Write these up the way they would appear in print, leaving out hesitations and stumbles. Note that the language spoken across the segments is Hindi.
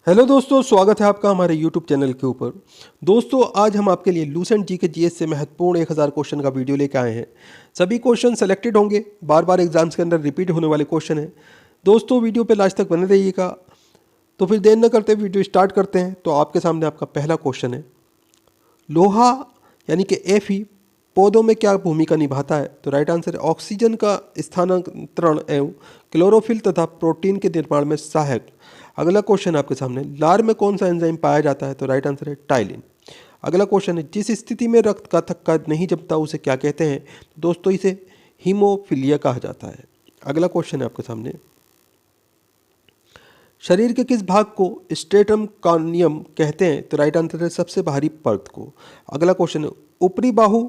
हेलो दोस्तों, स्वागत है आपका हमारे YouTube चैनल के ऊपर। दोस्तों, आज हम आपके लिए लूसेंट जी के जीएस से महत्वपूर्ण 1000 क्वेश्चन का वीडियो लेकर आए हैं। सभी क्वेश्चन सेलेक्टेड होंगे, बार बार एग्जाम्स के अंदर रिपीट होने वाले क्वेश्चन हैं। दोस्तों, वीडियो पे लास्ट तक बने रहिएगा। तो फिर देर न करते वीडियो स्टार्ट करते हैं। तो आपके सामने आपका पहला क्वेश्चन है, लोहा यानी कि Fe पौधों में क्या भूमिका निभाता है? तो राइट आंसर है ऑक्सीजन का स्थानांतरण एवं क्लोरोफिल तथा प्रोटीन के निर्माण में सहायक। अगला क्वेश्चन आपके सामने, लार में कौन सा एंजाइम पाया जाता है? तो राइट आंसर है टाइलिन। अगला क्वेश्चन है, जिस स्थिति में रक्त का थक्का नहीं जमता उसे क्या कहते हैं? तो दोस्तों, इसे हीमोफीलिया कहा जाता है। अगला क्वेश्चन है आपके सामने, शरीर के किस भाग को स्ट्रेटम कॉर्नियम कहते हैं? तो राइट आंसर है सबसे बाहरी परत को। अगला क्वेश्चन है, ऊपरी बाहु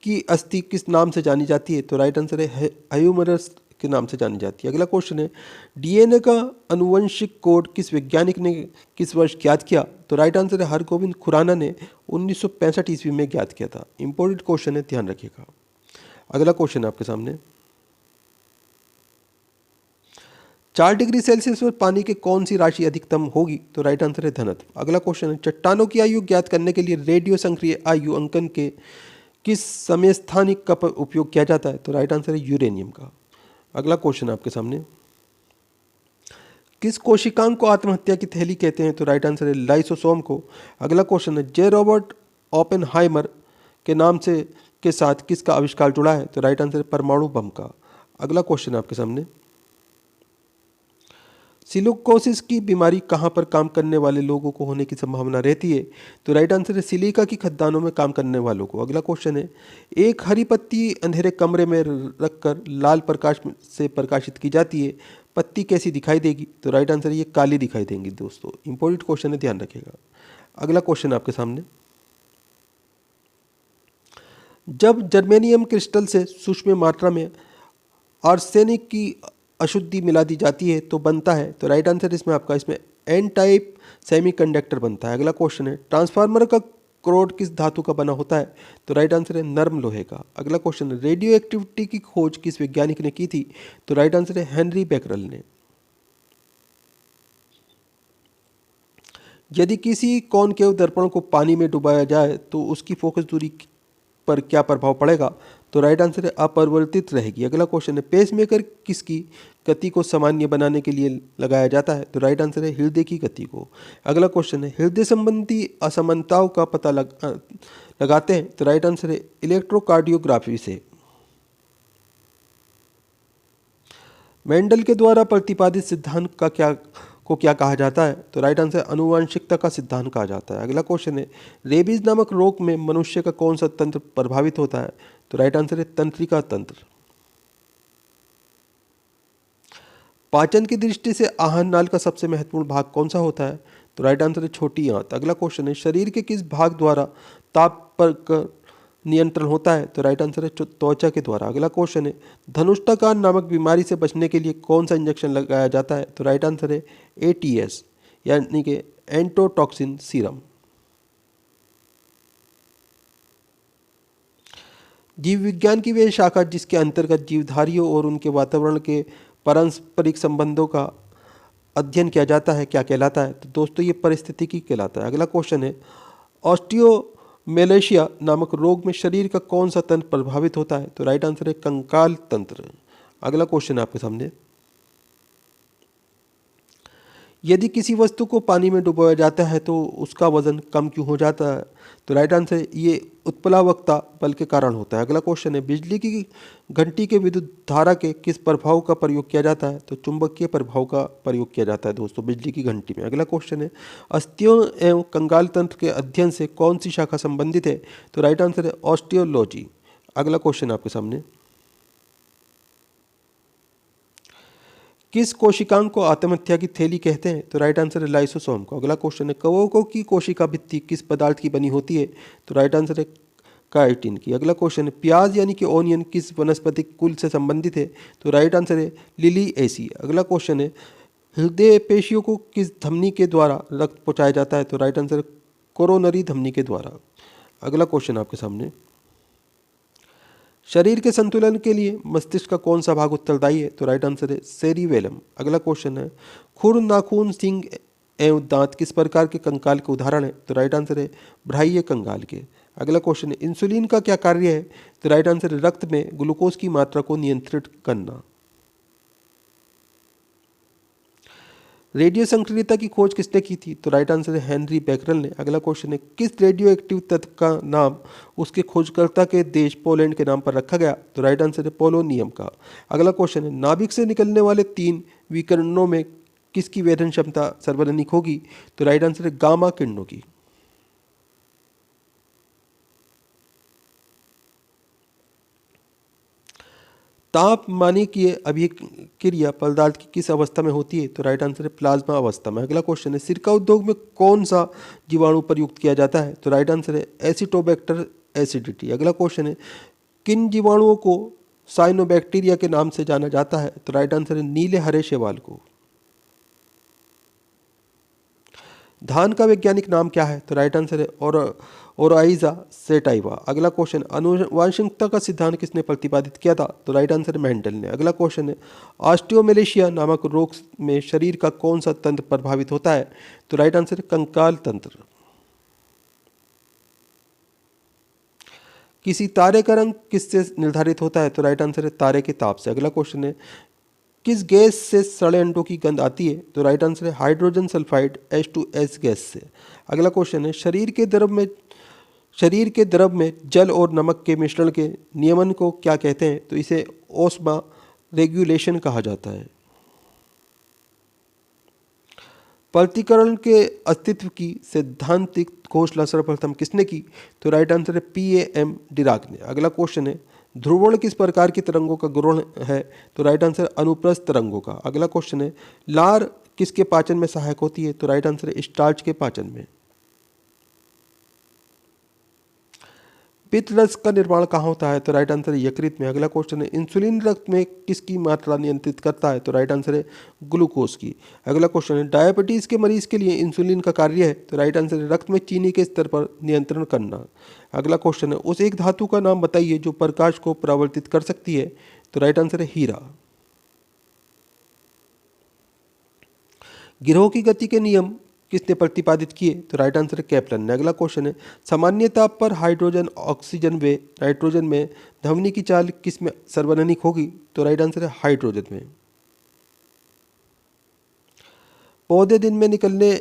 की अस्थि किस नाम से जानी जाती है? तो राइट आंसर है ह्यूमरस के नाम से जानी जाती है। अगला क्वेश्चन है, डीएनए का अनुवंशिक कोड किस वैज्ञानिक ने किस वर्ष ज्ञात किया? तो राइट आंसर है हरगोविंद खुराना ने 1965 ईस्वी में ज्ञात किया था। इंपॉर्टेंट क्वेश्चन है, ध्यान रखिएगा। अगला क्वेश्चन है आपके सामने, 4 डिग्री सेल्सियस पर पानी की कौन सी राशि अधिकतम होगी? तो राइट आंसर है धनत्व। अगला क्वेश्चन है, चट्टानों की आयु ज्ञात करने के लिए रेडियो संक्रिय आयु अंकन के किस समस्थानिक का उपयोग किया जाता है? तो राइट आंसर है यूरेनियम का। अगला क्वेश्चन है आपके सामने, किस कोशिकांग को आत्महत्या की थैली कहते हैं? तो राइट आंसर है लाइसोसोम को। अगला क्वेश्चन है, जे रॉबर्ट ओपेनहाइमर के नाम से के साथ किसका आविष्कार जुड़ा है? तो राइट आंसर है परमाणु बम का। अगला क्वेश्चन है आपके सामने, सिलिकोसिस की बीमारी कहाँ पर काम करने वाले लोगों को होने की संभावना रहती है? तो राइट आंसर है सिलिका की खदानों में काम करने वालों को। अगला क्वेश्चन है, एक हरी पत्ती अंधेरे कमरे में रखकर लाल प्रकाश से प्रकाशित की जाती है, पत्ती कैसी दिखाई देगी? तो राइट आंसर ये काली दिखाई देंगी। दोस्तों, इंपॉर्टेंट क्वेश्चन है, ध्यान रखिएगा। अगला क्वेश्चन आपके सामने, जब जर्मेनियम क्रिस्टल से सूक्ष्म मात्रा में आर्सेनिक की अशुद्धि मिला दी जाती है तो बनता है? तो राइट आंसर इसमें आपका इसमें एन टाइप सेमीकंडक्टर बनता है। अगला क्वेश्चन है, ट्रांसफार्मर का क्रोड किस धातु का बना होता है? तो राइट आंसर है नर्म लोहे का। अगला क्वेश्चन है, रेडियो एक्टिविटी की खोज किस वैज्ञानिक ने की थी? तो राइट आंसर है हेनरी बेकरल ने। यदि किसी कॉनकेव दर्पण को पानी में डुबाया जाए तो उसकी फोकस दूरी पर क्या प्रभाव पड़ेगा? तो राइट आंसर है अपरिवर्तित रहेगी। अगला क्वेश्चन है, पेसमेकर किसकी गति को सामान्य बनाने के लिए लगाया जाता है? तो राइट आंसर है हृदय की गति को। अगला क्वेश्चन है, हृदय संबंधी असमानताओं का पता लगाते हैं? तो राइट आंसर है इलेक्ट्रोकार्डियोग्राफी से। मेंडल के द्वारा प्रतिपादित सिद्धांत क्या कहा जाता है? तो राइट आंसर आनुवंशिकता का सिद्धांत कहा जाता है। अगला क्वेश्चन है, रेबीज नामक रोग में मनुष्य का कौन सा तंत्र प्रभावित होता है? तो राइट आंसर है तंत्रिका तंत्र। पाचन की दृष्टि से आहार नाल का सबसे महत्वपूर्ण भाग कौन सा होता है? तो राइट आंसर है छोटी आंत। अगला क्वेश्चन है, शरीर के किस भाग द्वारा ताप पर नियंत्रण होता है? तो राइट आंसर है त्वचा के द्वारा। अगला क्वेश्चन है, धनुष्टाकार नामक बीमारी से बचने के लिए कौन सा इंजेक्शन लगाया जाता है? तो राइट आंसर है एटीएस यानी कि एंटोटॉक्सिन सीरम। जीव विज्ञान की वह शाखा जिसके अंतर्गत जीवधारियों और उनके वातावरण के पारस्परिक संबंधों का अध्ययन किया जाता है क्या कहलाता है? तो दोस्तों, ये पारिस्थितिकी कहलाता है। अगला क्वेश्चन है, ऑस्टियोमेलेशिया नामक रोग में शरीर का कौन सा तंत्र प्रभावित होता है? तो राइट आंसर है कंकाल तंत्र। अगला क्वेश्चन है आपके सामने, यदि किसी वस्तु को पानी में डुबोया जाता है तो उसका वजन कम क्यों हो जाता है? तो राइट आंसर ये उत्प्लावकता बल के कारण होता है। अगला क्वेश्चन है, बिजली की घंटी के विद्युत धारा के किस प्रभाव का प्रयोग किया जाता है? तो चुंबकीय प्रभाव का प्रयोग किया जाता है दोस्तों बिजली की घंटी में। अगला क्वेश्चन है, अस्थियों एवं कंकाल तंत्र के अध्ययन से कौन सी शाखा संबंधित है? तो राइट आंसर है ऑस्टियोलॉजी। अगला क्वेश्चन आपके सामने, किस कोशिकांग को आत्महत्या की थैली कहते हैं? तो राइट आंसर है लाइसोसोम को। अगला क्वेश्चन है, कवकों की कोशिका भित्ति किस पदार्थ की बनी होती है? तो राइट आंसर है काइटिन की। अगला क्वेश्चन है, प्याज यानी कि ओनियन किस वनस्पतिक कुल से संबंधित है? तो राइट आंसर है लिलिएसी। अगला क्वेश्चन है, हृदय पेशियों को किस धमनी के द्वारा रक्त पहुँचाया जाता है? तो राइट आंसर है कोरोनरी धमनी के द्वारा। अगला क्वेश्चन आपके सामने, शरीर के संतुलन के लिए मस्तिष्क का कौन सा भाग उत्तरदायी है? तो राइट आंसर है सेरिबेलम। अगला क्वेश्चन है, खुर नाखून सींग एवं दांत किस प्रकार के कंकाल के उदाहरण है? तो राइट आंसर है बाह्य कंकाल के। अगला क्वेश्चन है इंसुलिन का क्या कार्य है? तो राइट आंसर है रक्त में ग्लूकोज की मात्रा को नियंत्रित करना। रेडियो संक्रियता की खोज किसने की थी? तो राइट आंसर है हेनरी बेकरल ने। अगला क्वेश्चन है किस रेडियो एक्टिव तत्व का नाम उसके खोजकर्ता के देश पोलैंड के नाम पर रखा गया? तो राइट आंसर है पोलोनियम का। अगला क्वेश्चन है नाभिक से निकलने वाले 3 विकिरणों में किसकी वेधन क्षमता सर्वाधिक होगी? तो राइट आंसर है गामा किरणों की। तापमानीय अभिक्रिया पदार्थ की किस अवस्था में होती है? तो राइट आंसर है प्लाज्मा अवस्था में। अगला क्वेश्चन है सिरका उद्योग में कौन सा जीवाणु प्रयुक्त किया जाता है? तो राइट आंसर है एसिटोबैक्टर एसिडिटी। अगला क्वेश्चन है किन जीवाणुओं को साइनोबैक्टीरिया के नाम से जाना जाता है? तो राइट आंसर है नीले हरे शैवाल को। धान का वैज्ञानिक नाम क्या है? तो राइट आंसर है ओराइजा सेटाइवा। अगला क्वेश्चन आनुवंशिकता का सिद्धांत किसने प्रतिपादित किया था? तो राइट आंसर है मेंडल ने। अगला क्वेश्चन है ऑस्टियोमेलेशिया नामक रोग में शरीर का कौन सा तंत्र प्रभावित होता है? तो राइट आंसर है कंकाल तंत्र। किसी तारे का रंग किससे निर्धारित होता है? तो राइट आंसर है तारे के ताप से। अगला क्वेश्चन है किस गैस से सड़े अंडों की गंध आती है? तो राइट आंसर है हाइड्रोजन सल्फाइड H2S गैस से। अगला क्वेश्चन है शरीर के द्रव में जल और नमक के मिश्रण के नियमन को क्या कहते हैं? तो इसे ओस्मा रेगुलेशन कहा जाता है। पृथक्करण के अस्तित्व की सैद्धांतिक घोषणा सर्वप्रथम किसने की? तो राइट आंसर है PAM डिराक ने। अगला क्वेश्चन है ध्रुवण किस प्रकार की तरंगों का गुण है? तो राइट आंसर अनुप्रस्थ तरंगों का। अगला क्वेश्चन है लार किसके पाचन में सहायक होती है? तो राइट आंसर है स्टार्च के पाचन में। पित्त रस का निर्माण कहाँ होता है? तो राइट आंसर है यकृत में। अगला क्वेश्चन है इंसुलिन रक्त में किसकी मात्रा नियंत्रित करता है? तो राइट आंसर है ग्लूकोज की। अगला क्वेश्चन है डायबिटीज के मरीज के लिए इंसुलिन का कार्य है? तो राइट आंसर है रक्त में चीनी के स्तर पर नियंत्रण करना। अगला क्वेश्चन है उस एक धातु का नाम बताइए जो प्रकाश को परावर्तित कर सकती है? तो राइट आंसर है हीरा। गिरोह की गति के नियम किसने प्रतिपादित किए? तो राइट आंसर है केपलन ने। अगला क्वेश्चन है सामान्य ताप पर हाइड्रोजन ऑक्सीजन व नाइट्रोजन में ध्वनि की चाल किस में सर्वाधिक होगी? तो राइट आंसर है हाइड्रोजन में। पौधे दिन में निकलने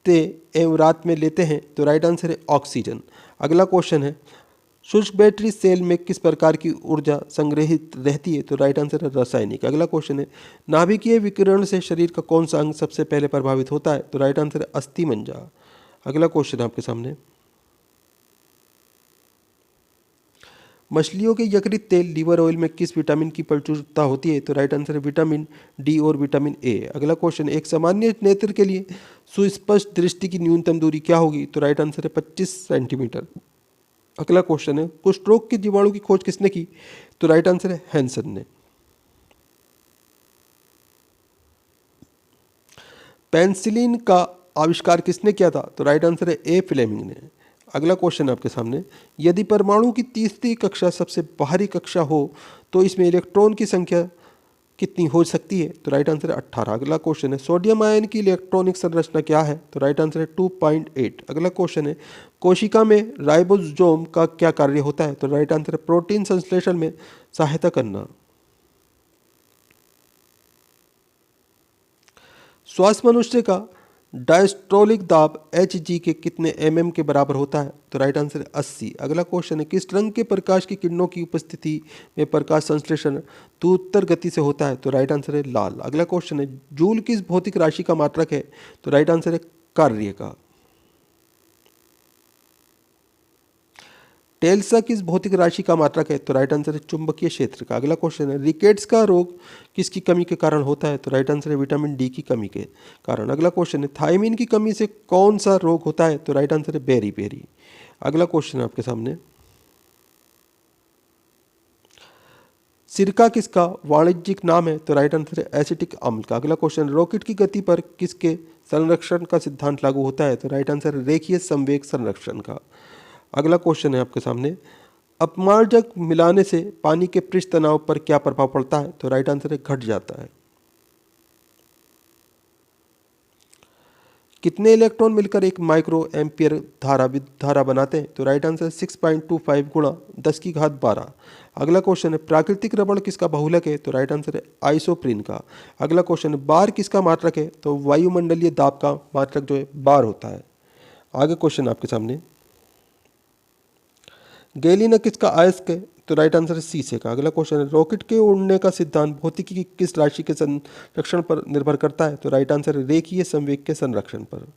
एवं रात में लेते हैं? तो राइट आंसर है ऑक्सीजन। अगला क्वेश्चन है शुष्क बैटरी सेल में किस प्रकार की ऊर्जा संग्रहित रहती है? तो राइट आंसर है रासायनिक। अगला क्वेश्चन है नाभिकीय विकिरण से शरीर का कौन सा अंग सबसे पहले प्रभावित होता है? तो राइट आंसर है अस्थि मज्जा। अगला क्वेश्चन है आपके सामने मछलियों के यकृत तेल लिवर ऑयल में किस विटामिन की प्रचुरता होती है? तो राइट आंसर है विटामिन डी और विटामिन ए। अगला क्वेश्चन एक सामान्य नेत्र के लिए सुस्पष्ट दृष्टि की न्यूनतम दूरी क्या होगी? तो राइट आंसर है 25 सेंटीमीटर। अगला क्वेश्चन है कुष्ठ रोग के जीवाणु की खोज किसने की? तो राइट आंसर है हैंसन ने। पेनिसिलिन का आविष्कार किसने किया था? तो राइट आंसर है ए फ्लेमिंग ने। अगला क्वेश्चन है आपके सामने यदि परमाणु की तीसरी कक्षा सबसे बाहरी कक्षा हो तो इसमें इलेक्ट्रॉन की संख्या कितनी हो सकती है? तो राइट आंसर है 18। अगला क्वेश्चन है सोडियम आयन की इलेक्ट्रॉनिक संरचना क्या है? तो राइट आंसर है 2.8। अगला क्वेश्चन है कोशिका में राइबोसोम का क्या कार्य होता है? तो राइट आंसर है प्रोटीन संश्लेषण में सहायता करना। स्वास्थ्य मनुष्य का डायस्टोलिक दाब Hg के कितने mm के बराबर होता है? तो राइट आंसर है 80। अगला क्वेश्चन है किस रंग के प्रकाश की किरणों की उपस्थिति में प्रकाश संश्लेषण उत्तर गति से होता है? तो राइट आंसर है लाल। अगला क्वेश्चन है जूल किस भौतिक राशि का मात्रक है? तो राइट आंसर है कार्य का। टेल्सा किस भौतिक राशि का मात्रक है? तो राइट आंसर है चुंबकीय क्षेत्र का। अगला क्वेश्चन है रिकेट्स का रोग किसकी कमी के कारण होता है? तो राइट आंसर है विटामिन डी की कमी के कारण। अगला क्वेश्चन है थायमिन की कमी से कौन सा रोग होता है? तो राइट आंसर है बेरी बेरी। अगला क्वेश्चन है आपके सामने सिरका किसका वाणिज्यिक नाम है? तो राइट आंसर है एसिटिक अम्ल का। अगला क्वेश्चन रॉकेट की गति पर किसके संरक्षण का सिद्धांत लागू होता है? तो राइट आंसर है रेखीय संवेग संरक्षण का। अगला क्वेश्चन है आपके सामने अपमार्जक मिलाने से पानी के पृष्ठ तनाव पर क्या प्रभाव पड़ता है? तो राइट आंसर है घट जाता है। कितने इलेक्ट्रॉन मिलकर एक माइक्रो एम्पियर धारा बनाते हैं? तो राइट आंसर 6.25 गुणा 10 की घात 12। अगला क्वेश्चन है प्राकृतिक रबड़ किसका बहुलक है? तो राइट आंसर है आइसोप्रीन का। अगला क्वेश्चन है बार किसका मात्रक है? तो वायुमंडलीय दाब का मात्रक जो है बार होता है। आगे क्वेश्चन आपके सामने, गैलीना किसका अयस्क है? तो राइट आंसर है शीशे का। अगला क्वेश्चन है रॉकेट के उड़ने का सिद्धांत भौतिकी की किस राशि के संरक्षण पर निर्भर करता है? तो राइट आंसर है रेखीय संवेग के संरक्षण पर।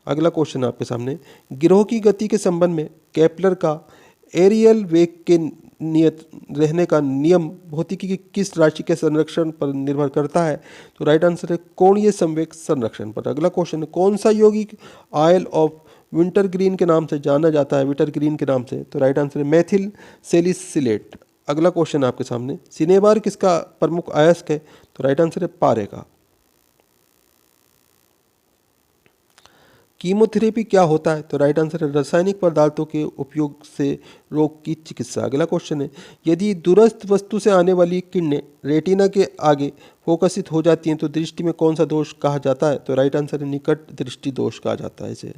अगला क्वेश्चन आपके सामने, गिरोह की गति के संबंध में केपलर का एरियल वेग के नियत रहने का नियम भौतिकी की किस राशि के संरक्षण पर निर्भर करता है? तो राइट आंसर है कोणीय संवेग संरक्षण पर। अगला क्वेश्चन है कौन सा यौगिक आयल ऑफ विंटर ग्रीन के नाम से जाना जाता है? विंटर ग्रीन के नाम से। तो राइट आंसर है मेथिल सेलिसिलेट। अगला क्वेश्चन आपके सामने, सिनेबार किसका प्रमुख अयस्क है? तो राइट आंसर है पारे का। कीमोथेरेपी क्या होता है? तो राइट आंसर है रासायनिक पदार्थों के उपयोग से रोग की चिकित्सा। अगला क्वेश्चन है यदि दूरस्थ वस्तु से आने वाली किरणें रेटिना के आगे फोकसित हो जाती हैं तो दृष्टि में कौन सा दोष कहा जाता है? तो राइट आंसर है निकट दृष्टि दोष कहा जाता है इसे।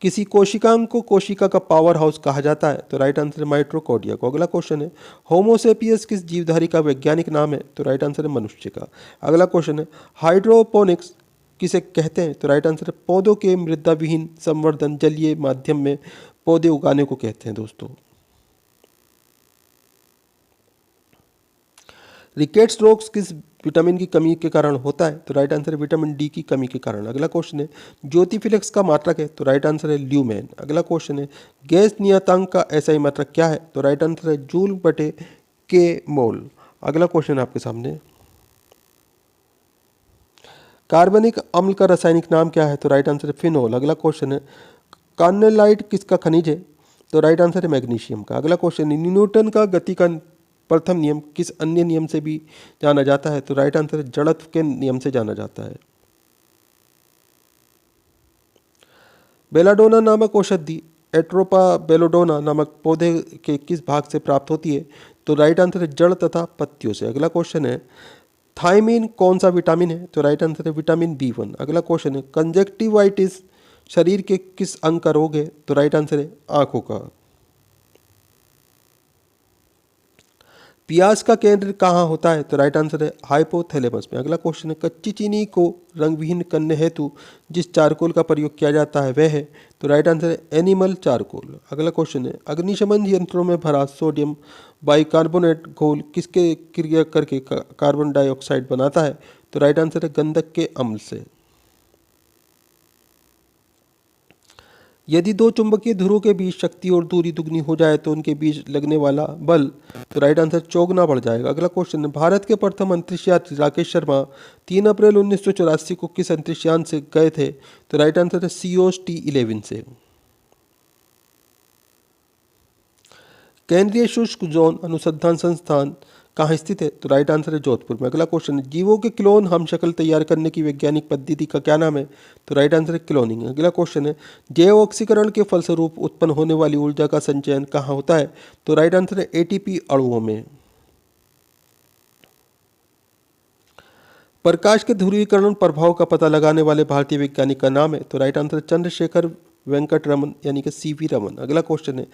किसी कोशिकांग को कोशिका का पावर हाउस कहा जाता है? तो राइट आंसर है माइटोकॉन्ड्रिया को। अगला क्वेश्चन है होमोसेपियस किस जीवधारी का वैज्ञानिक नाम है? तो राइट आंसर है मनुष्य का। अगला क्वेश्चन है हाइड्रोपोनिक्स किसे कहते हैं? तो राइट आंसर है पौधों के मृदा विहीन संवर्धन जलीय माध्यम में पौधे उगाने को कहते हैं दोस्तों। रिकेट्स रोग किस विटामिन की कमी के कारण होता है? तो राइट आंसर है विटामिन डी की कमी के कारण। अगला क्वेश्चन है ज्योतिफिलक्स का मात्रक है? तो राइट आंसर है ल्यूमेन। अगला क्वेश्चन है गैस नियतांक का एसआई मात्रक क्या है? तो राइट आंसर है जूल बटे के मोल। अगला क्वेश्चन आपके सामने, कार्बनिक अम्ल का रासायनिक नाम क्या है? तो राइट आंसर है फिनोल। अगला क्वेश्चन है कार्नेलाइट किसका खनिज है? तो राइट आंसर है मैग्नीशियम का। अगला क्वेश्चन है न्यूटन का गति का प्रथम नियम किस अन्य नियम से भी जाना जाता है? तो राइट आंसर है जड़त्व के नियम से जाना जाता है। बेलाडोना नामक औषधि एट्रोपा बेलोडोना नामक पौधे के किस भाग से प्राप्त होती है? तो राइट आंसर है जड़ तथा पत्तियों से। अगला क्वेश्चन है थायमीन कौन सा विटामिन है? तो राइट आंसर है विटामिन B1। अगला क्वेश्चन है कंजक्टिवाइटिस शरीर के किस अंग का रोग है? तो राइट आंसर है आंखों का। प्याज का केंद्र कहाँ होता है? तो राइट आंसर है हाइपोथैलेमस में। अगला क्वेश्चन है कच्ची चीनी को रंगविहीन करने हेतु जिस चारकोल का प्रयोग किया जाता है वह है? तो राइट आंसर है एनिमल चारकोल। अगला क्वेश्चन है अग्निशमन यंत्रों में भरा सोडियम बाइकार्बोनेट घोल किसके क्रिया करके कार्बन डाइऑक्साइड बनाता है? तो राइट आंसर है गंधक के अम्ल से। यदि दो चुंबकीय ध्रुवों के बीच शक्ति और दूरी दुगनी हो जाए तो उनके बीच लगने वाला बल? तो राइट आंसर चौगुना बढ़ जाएगा। अगला क्वेश्चन है भारत के प्रथम अंतरिक्ष यात्री राकेश शर्मा 3 अप्रैल 1984 को किस अंतरिक्ष यान से गए थे? तो राइट आंसर है COST-11 से। केंद्रीय शुष्क जोन अनुसंधान संस्थान कहाँ स्थित है? तो राइट आंसर है जोधपुर में। अगला क्वेश्चन है जीवों के क्लोन हम शक्ल तैयार करने की वैज्ञानिक पद्धति का क्या नाम है? तो राइट आंसर है क्लोनिंग। अगला क्वेश्चन है जैव ऑक्सीकरण के फलस्वरूप उत्पन्न होने वाली ऊर्जा का संचयन कहाँ होता है? तो राइट आंसर है ATP अणुओं में। प्रकाश के ध्रुवीकरण प्रभाव का पता लगाने वाले भारतीय वैज्ञानिक का नाम है? तो राइट आंसर है चंद्रशेखर वेंकट रमन यानी कि CV रमन। अगला क्वेश्चन है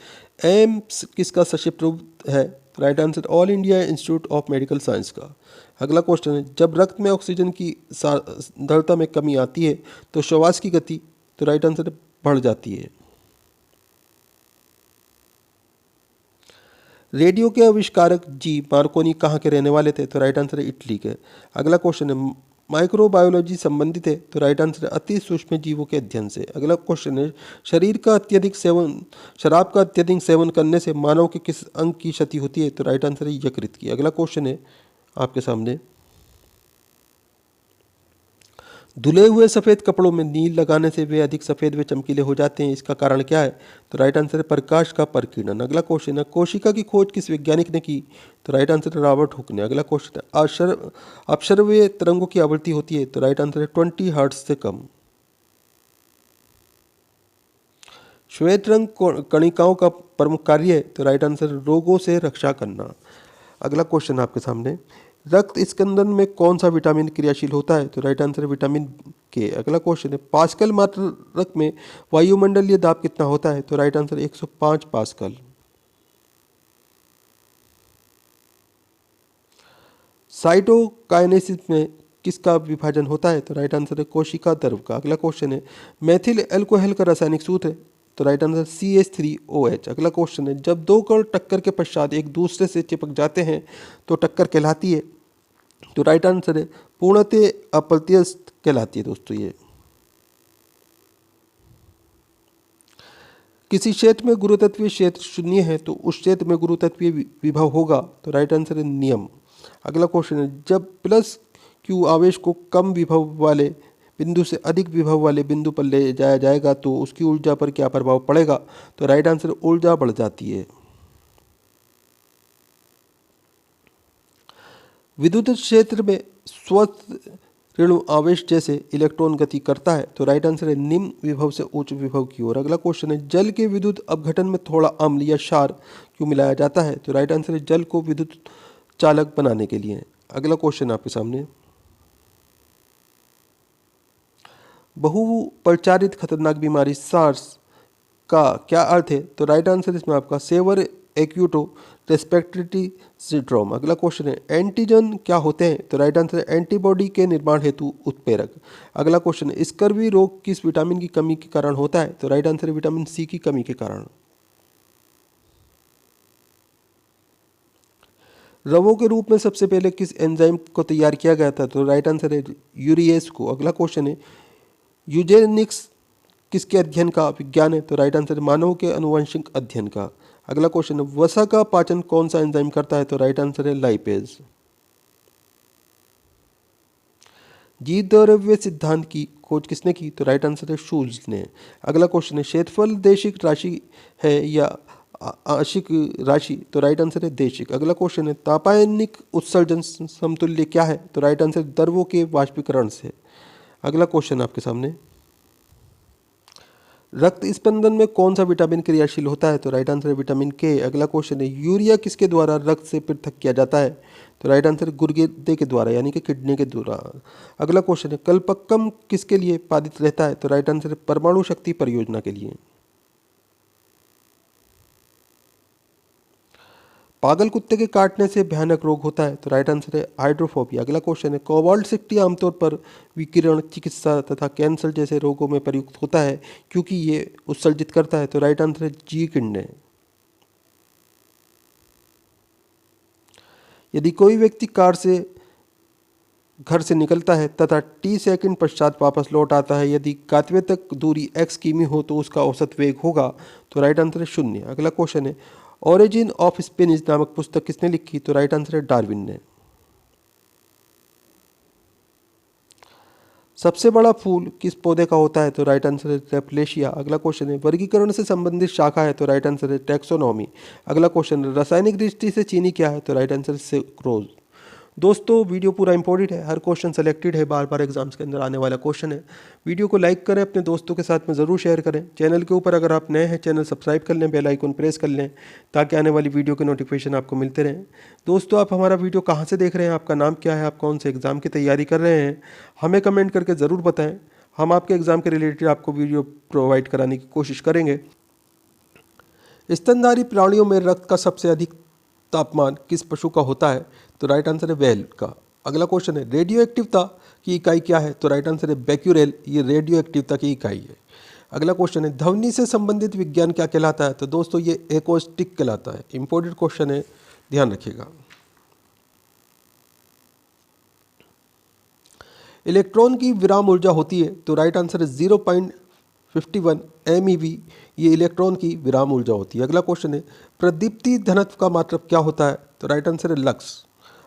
एम्स किसका संक्षिप्त रूप है? तो right answer all India institute of medical science का। अगला क्वेश्चन है जब रक्त में ऑक्सीजन की सांद्रता में कमी आती है तो श्वास की गति? तो राइट आंसर बढ़ जाती है। रेडियो के आविष्कारक जी मार्कोनी कहाँ के रहने वाले थे? तो राइट आंसर है इटली के। अगला क्वेश्चन है माइक्रोबायोलॉजी संबंधित है? तो राइट आंसर है अति सूक्ष्म जीवों के अध्ययन से। अगला क्वेश्चन है शराब का अत्यधिक सेवन करने से मानव के किस अंग की क्षति होती है? तो राइट आंसर है यकृत की। अगला क्वेश्चन है आपके सामने धुले हुए सफ़ेद कपड़ों में नील लगाने से वे अधिक सफ़ेद व चमकीले हो जाते हैं, इसका कारण क्या है? तो राइट आंसर है प्रकाश का प्रकीर्णन। अगला क्वेश्चन है कोशिका की खोज किस वैज्ञानिक ने की? तो राइट आंसर है रॉबर्ट हुक ने। अगला क्वेश्चन है अपश्रव्य तरंगों की आवृत्ति होती है? तो राइट आंसर है 20 हर्ट्ज से कम। श्वेत रंग कणिकाओं का प्रमुख कार्य है? तो राइट आंसर रोगों से रक्षा करना। अगला क्वेश्चन आपके सामने रक्त स्कंदन में कौन सा विटामिन क्रियाशील होता है? तो राइट आंसर है विटामिन के। अगला क्वेश्चन है पास्कल मात्रक में वायुमंडलीय दाब कितना होता है? तो राइट आंसर 105 पास्कल। साइटोकाइनेसिस में किसका विभाजन होता है? तो राइट आंसर है कोशिका द्रव का। अगला क्वेश्चन है मेथिल एल्कोहल का रासायनिक सूत्र है? तो राइट आंसर CH3OH। अगला क्वेश्चन है जब दो कण टक्कर के पश्चात एक दूसरे से चिपक जाते हैं तो टक्कर कहलाती है? तो राइट आंसर है पूर्णतः अप्रत्यस्त कहलाती है दोस्तों ये। किसी क्षेत्र में गुरुत्वीय क्षेत्र शून्य है तो उस क्षेत्र में गुरुत्वीय विभव होगा? तो राइट आंसर है नियम। अगला क्वेश्चन है जब प्लस क्यू आवेश को कम विभव वाले बिंदु से अधिक विभव वाले बिंदु पर ले जाया जाएगा तो उसकी ऊर्जा पर क्या प्रभाव पड़ेगा? तो राइट आंसर ऊर्जा बढ़ जाती है। विद्युत क्षेत्र में स्वस्थ ऋण आवेश जैसे इलेक्ट्रॉन गति करता है? तो राइट आंसर है निम्न विभव से उच्च विभव की ओर। अगला क्वेश्चन है जल के विद्युत अपघटन में थोड़ा अम्ल या क्षार क्यों मिलाया जाता है? तो राइट आंसर है जल को विद्युत चालक बनाने के लिए। अगला क्वेश्चन आपके सामने बहुप्रचारित खतरनाक बीमारी सार्स का क्या अर्थ है? तो राइट आंसर इसमें आपका सेवर एक्यूटो रेस्पिरेटरी सिंड्रोम। अगला क्वेश्चन है एंटीजन क्या होते हैं? तो राइट आंसर है एंटीबॉडी के निर्माण हेतु उत्प्रेरक। अगला क्वेश्चन है स्कर्वी रोग किस विटामिन की कमी के कारण होता है? तो राइट आंसर है विटामिन सी की कमी के कारण। रवों के रूप में सबसे पहले किस एंजाइम को तैयार किया गया था? तो राइट आंसर है यूरिएस को। अगला क्वेश्चन है यूजेनिक्स किसके अध्ययन का विज्ञान है? तो राइट आंसर है मानव के आनुवंशिक अध्ययन का। अगला क्वेश्चन है वसा का पाचन कौन सा एंजाइम करता है? तो राइट आंसर है लाइपेज। जीवद्रव्य सिद्धांत की खोज किसने की? तो राइट आंसर है शूल्ज ने। अगला क्वेश्चन है क्षेत्रफल देशिक राशि है या आंशिक राशि? तो राइट आंसर है देशिक। अगला क्वेश्चन है तापायनिक उत्सर्जन समतुल्य क्या है? तो राइट आंसर द्रवों के वाष्पीकरण से। अगला क्वेश्चन आपके सामने रक्त स्पंदन में कौन सा विटामिन क्रियाशील होता है? तो राइट आंसर है विटामिन के। अगला क्वेश्चन है यूरिया किसके द्वारा रक्त से पृथक किया जाता है? तो राइट आंसर गुर्दे के द्वारा यानी कि किडनी के द्वारा। अगला क्वेश्चन है कल्पक्कम किसके लिए पादित रहता है? तो राइट आंसर है परमाणु शक्ति परियोजना के लिए। पागल कुत्ते के काटने से भयानक रोग होता है? तो राइट आंसर है हाइड्रोफोबिया। अगला क्वेश्चन है कोबाल्ट 60 आमतौर पर विकिरण चिकित्सा तथा कैंसर जैसे रोगों में प्रयुक्त होता है क्योंकि ये उत्सर्जित करता है? तो राइट आंसर है जी किरणें। यदि कोई व्यक्ति कार से घर से निकलता है तथा t सेकंड पश्चात वापस लौट आता है यदि गंतव्य तक दूरी x किमी हो तो उसका औसत वेग होगा? तो राइट आंसर है 0। अगला क्वेश्चन है ओरिजिन ऑफ स्पिनिच नामक पुस्तक किसने लिखी? तो राइट आंसर है डार्विन ने। सबसे बड़ा फूल किस पौधे का होता है? तो राइट आंसर है रेपलेशिया। अगला क्वेश्चन है वर्गीकरण से संबंधित शाखा है? तो राइट आंसर है टैक्सोनॉमी। अगला क्वेश्चन है रासायनिक दृष्टि से चीनी क्या है? तो राइट आंसर है सुक्रोज। दोस्तों वीडियो पूरा इंपॉर्टेंट है, हर क्वेश्चन सेलेक्टेड है, बार बार एग्जाम्स के अंदर आने वाला क्वेश्चन है। वीडियो को लाइक करें, अपने दोस्तों के साथ में ज़रूर शेयर करें। चैनल के ऊपर अगर आप नए हैं चैनल सब्सक्राइब कर लें, बेल आइकन प्रेस कर लें ताकि आने वाली वीडियो के नोटिफिकेशन आपको मिलते रहें। दोस्तों आप हमारा वीडियो कहाँ से देख रहे हैं, आपका नाम क्या है, आप कौन से एग्ज़ाम की तैयारी कर रहे हैं, हमें कमेंट करके ज़रूर बताएँ। हम आपके एग्ज़ाम के रिलेटेड आपको वीडियो प्रोवाइड कराने की कोशिश करेंगे। स्तनधारी प्राणियों में रक्त का सबसे अधिक तापमान किस पशु का होता है? तो राइट आंसर है व्हेल का। अगला क्वेश्चन है रेडियो एक्टिवता की इकाई क्या है? तो राइट आंसर है बेक्यूरेल, ये रेडियो एक्टिवता की इकाई है। अगला क्वेश्चन है ध्वनि से संबंधित विज्ञान क्या कहलाता है? तो दोस्तों ये एकॉस्टिक कहलाता है। इंपॉर्टेंट क्वेश्चन है, ध्यान रखिएगा। इलेक्ट्रॉन की विराम ऊर्जा होती है? तो राइट आंसर है 0.51 MeV, ये इलेक्ट्रॉन की विराम ऊर्जा होती है। अगला क्वेश्चन है प्रदीप्ति घनत्व का मात्रक क्या होता है? तो राइट आंसर है लक्स।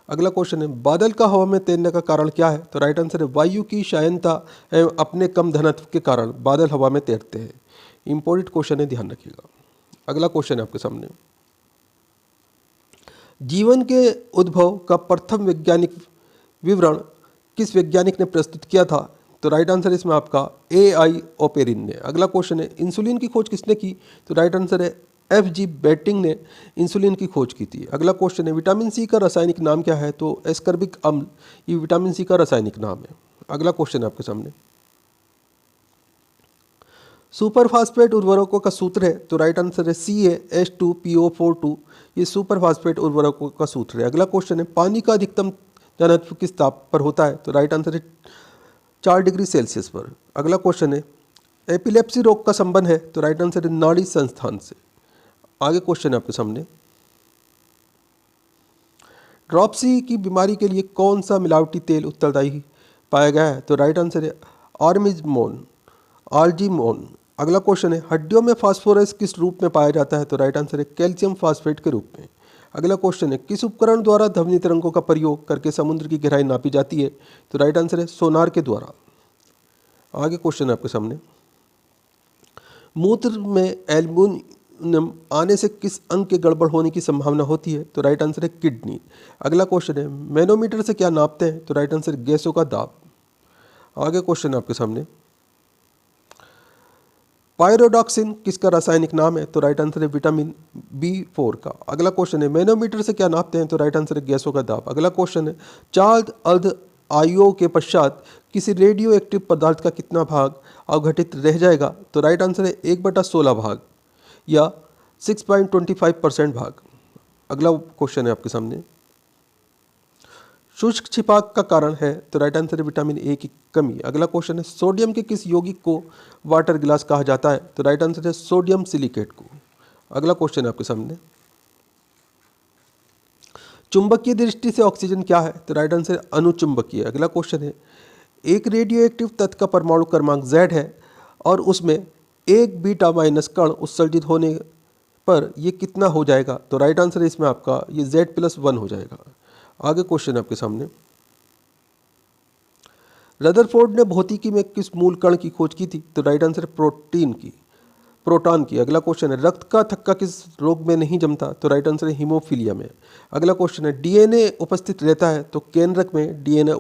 अगला क्वेश्चन है बादल का हवा में तैरने का कारण क्या है? तो राइट आंसर है वायु की शायनता एवं अपने कम घनत्व के कारण बादल हवा में तैरते हैं। इंपॉर्टेंट क्वेश्चन है, ध्यान रखिएगा। अगला क्वेश्चन है आपके सामने जीवन के उद्भव का प्रथम वैज्ञानिक विवरण किस वैज्ञानिक ने प्रस्तुत किया था? तो राइट आंसर इसमें आपका AI ओपेरिन ने। अगला क्वेश्चन है इंसुलिन की खोज किसने की? तो राइट आंसर है F.G. बेटिंग ने इंसुलिन की खोज की थी। अगला क्वेश्चन है विटामिन सी का रासायनिक नाम क्या है? तो एस्कर्बिक अम्ल ये विटामिन सी का रासायनिक नाम है। अगला क्वेश्चन है आपके सामने सुपर फास्फेट उर्वरकों का सूत्र है? तो राइट आंसर है CaH2PO42 ये सुपर फास्फेट उर्वरकों का सूत्र है। अगला क्वेश्चन है पानी का अधिकतम घनत्व किस ताप पर होता है? तो राइट आंसर है 4 डिग्री सेल्सियस पर। अगला क्वेश्चन है एपिलेप्सी रोग का संबंध है? तो राइट आंसर है नाड़ी संस्थान से। आगे क्वेश्चन है आपके सामने ड्रॉपसी की बीमारी के लिए कौन सा मिलावटी तेल उत्तरदायी पाया गया है? तो राइट आंसर है आर्जिमोन। अगला क्वेश्चन है हड्डियों में फास्फोरस किस रूप में पाया जाता है? तो राइट आंसर है कैल्शियम फास्फेट के रूप में। अगला क्वेश्चन है किस उपकरण द्वारा ध्वनि तरंगों का प्रयोग करके समुद्र की गहराई नापी जाती है? तो राइट आंसर है सोनार के द्वारा। आगे क्वेश्चन है आपके सामने मूत्र में एल्बुमिन आने से किस अंग के गड़बड़ होने की संभावना होती है? तो राइट आंसर है किडनी। अगला क्वेश्चन है मैनोमीटर से क्या नापते हैं? तो राइट आंसर गैसों का दाब। आगे क्वेश्चन है आपके सामने पायरोडॉक्सिन किसका रासायनिक नाम है? तो राइट आंसर है विटामिन B4 का। अगला क्वेश्चन है मैनोमीटर से क्या नापते हैं? तो राइट आंसर है गैसों का दाब। अगला क्वेश्चन है चार्ज अर्ध आयुओं के पश्चात किसी रेडियो एक्टिव पदार्थ का कितना भाग अवघटित रह जाएगा? तो राइट आंसर है 1/16 भाग या 6.25% भाग। अगला क्वेश्चन है आपके सामने शुष्क छिपाक का कारण है? तो राइट आंसर है विटामिन ए की कमी। अगला क्वेश्चन है सोडियम के किस यौगिक को वाटर ग्लास कहा जाता है? तो राइट आंसर है सोडियम सिलिकेट को। अगला क्वेश्चन है आपके सामने चुंबकीय दृष्टि से ऑक्सीजन क्या है? तो राइट आंसर है अनुचुंबकीय। अगला क्वेश्चन है एक रेडियो एक्टिव तत्व का परमाणु क्रमांक Z है और उसमें एक बीटा माइनस कण उत्सर्जित होने पर ये कितना हो जाएगा? तो राइट आंसर है इसमें आपका ये Z+1 हो जाएगा। आगे क्वेश्चन है आपके सामने रदरफोर्ड ने भौतिकी में किस मूल कण की खोज की थी? तो राइट आंसर है प्रोटॉन की। अगला क्वेश्चन है रक्त का थक्का किस रोग में नहीं जमता? तो राइट आंसर है हीमोफीलिया में। अगला क्वेश्चन है डीएनए उपस्थित रहता है? तो केंद्रक में डीएनए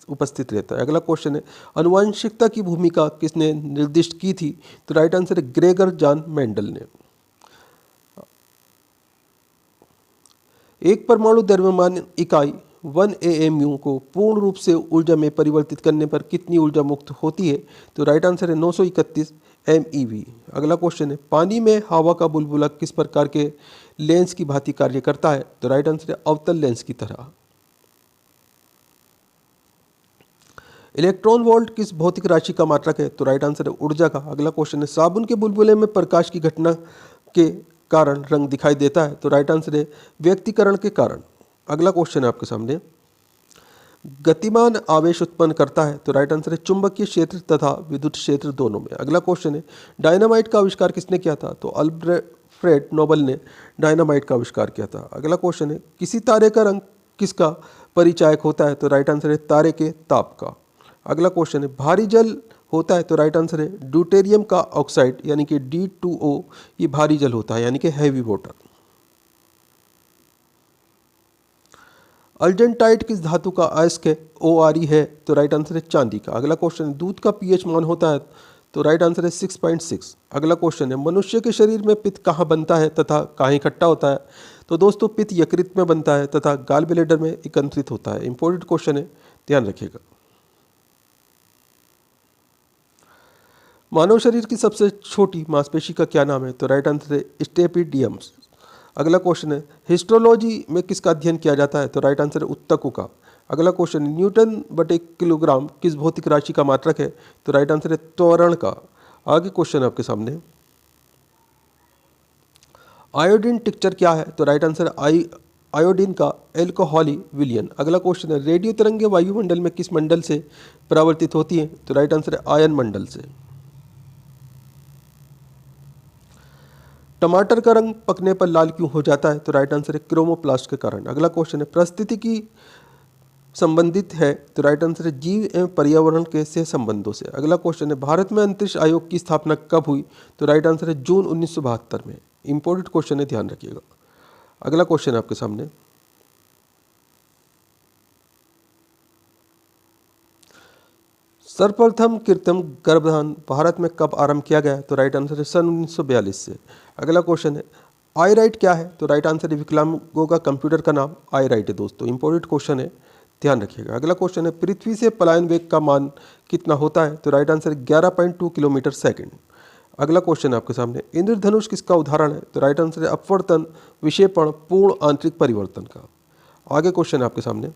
उपस्थित रहता है। अगला क्वेश्चन है आनुवंशिकता की भूमिका किसने निर्दिष्ट की थी? तो राइट आंसर है ग्रेगर जॉन मेंडल ने। एक परमाणु द्रव्यमान इकाई 1 AMU को पूर्ण रूप से ऊर्जा में परिवर्तित करने पर कितनी ऊर्जा मुक्त होती है? तो राइट आंसर है 931 MeV। अगला क्वेश्चन है पानी में हवा का बुलबुला किस प्रकार के लेंस की भांति कार्य करता है? तो राइट आंसर है अवतल लेंस की तरह। इलेक्ट्रॉन वोल्ट किस भौतिक राशि का मात्रक है? तो राइट आंसर है ऊर्जा का। अगला क्वेश्चन है साबुन के बुलबुले में प्रकाश की घटना के कारण रंग दिखाई देता है? तो राइट आंसर है व्यक्तीकरण के कारण। अगला क्वेश्चन है आपके सामने गतिमान आवेश उत्पन्न करता है? तो राइट आंसर है चुंबकीय क्षेत्र तथा विद्युत क्षेत्र दोनों में। अगला क्वेश्चन है डायनामाइट का आविष्कार किसने किया था? तो अल्फ्रेड नोबल ने डायनामाइट का आविष्कार किया था। अगला क्वेश्चन है किसी तारे का रंग किसका परिचायक होता है? तो राइट आंसर है तारे के ताप का। अगला क्वेश्चन है भारी जल होता है? तो राइट आंसर है ड्यूटेरियम का ऑक्साइड यानी कि D2O ये भारी जल होता है यानी कि हैवी वाटर। अर्जेंटाइट किस धातु का अयस्क है? ORe है। तो राइट आंसर है चांदी का। अगला क्वेश्चन है दूध का pH मान होता है? तो राइट आंसर है 6.6। अगला क्वेश्चन है मनुष्य के शरीर में पित्त कहाँ बनता है तथा कहाँ इकट्ठा होता है? तो दोस्तों पित्त यकृत में बनता है तथा गाल ब्लैडर में एकत्रित होता है। इंपॉर्टेंट क्वेश्चन है, ध्यान रखिएगा। मानव शरीर की सबसे छोटी मांसपेशी का क्या नाम है? तो राइट आंसर है स्टेपिडियम्स। अगला क्वेश्चन है हिस्टोलॉजी में किसका अध्ययन किया जाता है? तो राइट आंसर है उत्तकों का। अगला क्वेश्चन है न्यूटन बटे किलोग्राम किस भौतिक राशि का मात्रक है? तो राइट आंसर है त्वरण का। आगे क्वेश्चन है आपके सामने आयोडीन टिक्चर क्या है? तो राइट आंसर है आयोडीन का एल्कोहली विलियन। अगला क्वेश्चन है रेडियो तरंगे वायुमंडल में किस मंडल से परावर्तित होती हैं? तो राइट आंसर है आयन मंडल से। टमाटर का रंग पकने पर लाल क्यों हो जाता है? तो राइट आंसर है क्रोमोप्लास्ट के कारण। अगला क्वेश्चन है परिस्थितिकी संबंधित है? तो राइट आंसर है जीव एवं पर्यावरण के से संबंधों से। अगला क्वेश्चन है भारत में अंतरिक्ष आयोग की स्थापना कब हुई? तो राइट आंसर है जून 1972 में। इंपॉर्टेंट क्वेश्चन है, ध्यान रखिएगा। अगला क्वेश्चन है आपके सामने सर्वप्रथम कृत्रिम गर्भाधान भारत में कब आरंभ किया गया? तो राइट आंसर है सन 1942 से। अगला क्वेश्चन है आई राइट क्या है? तो राइट आंसर है विकलांगों का कंप्यूटर का नाम आई राइट है दोस्तों। इंपॉर्टेंट क्वेश्चन है, ध्यान रखिएगा। अगला क्वेश्चन है पृथ्वी से पलायन वेग का मान कितना होता है? तो राइट आंसर है 11.2 किलोमीटर सेकंड। अगला क्वेश्चन है आपके सामने, इंद्रधनुष किसका उदाहरण है? तो राइट आंसर है अपवर्तन, विक्षेपण, पूर्ण आंतरिक परिवर्तन का। आगे क्वेश्चन है आपके सामने,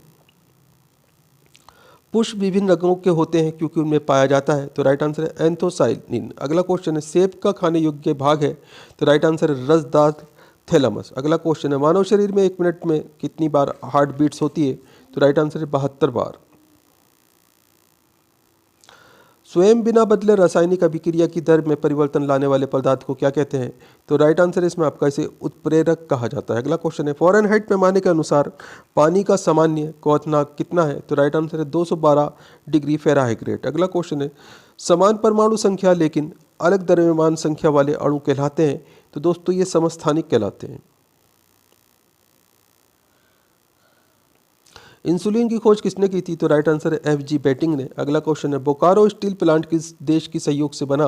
पुष्प विभिन्न रंगों के होते हैं क्योंकि उनमें पाया जाता है। तो राइट आंसर है एंथोसाइनिन। अगला क्वेश्चन है सेब का खाने योग्य भाग है। तो राइट आंसर है रसदार थैलेमस। अगला क्वेश्चन है मानव शरीर में 1 मिनट में कितनी बार हार्ट बीट्स होती है? तो राइट आंसर है 72 बार। स्वयं बिना बदले रासायनिक अभिक्रिया की दर में परिवर्तन लाने वाले पदार्थ को क्या कहते हैं? तो राइट आंसर इसमें आपका इसे उत्प्रेरक कहा जाता है। अगला क्वेश्चन है फ़ारेनहाइट पैमाने के अनुसार पानी का सामान्य क्वथनांक कितना है? तो राइट आंसर है 212 डिग्री फ़ारेनहाइट। अगला क्वेश्चन है समान परमाणु संख्या लेकिन अलग द्रव्यमान संख्या वाले अणु कहलाते हैं। तो दोस्तों ये समस्थानिक कहलाते हैं। इंसुलिन की खोज किसने की थी? तो राइट आंसर है एफ.जी. बेटिंग ने। अगला क्वेश्चन है बोकारो स्टील प्लांट किस देश की सहयोग से बना?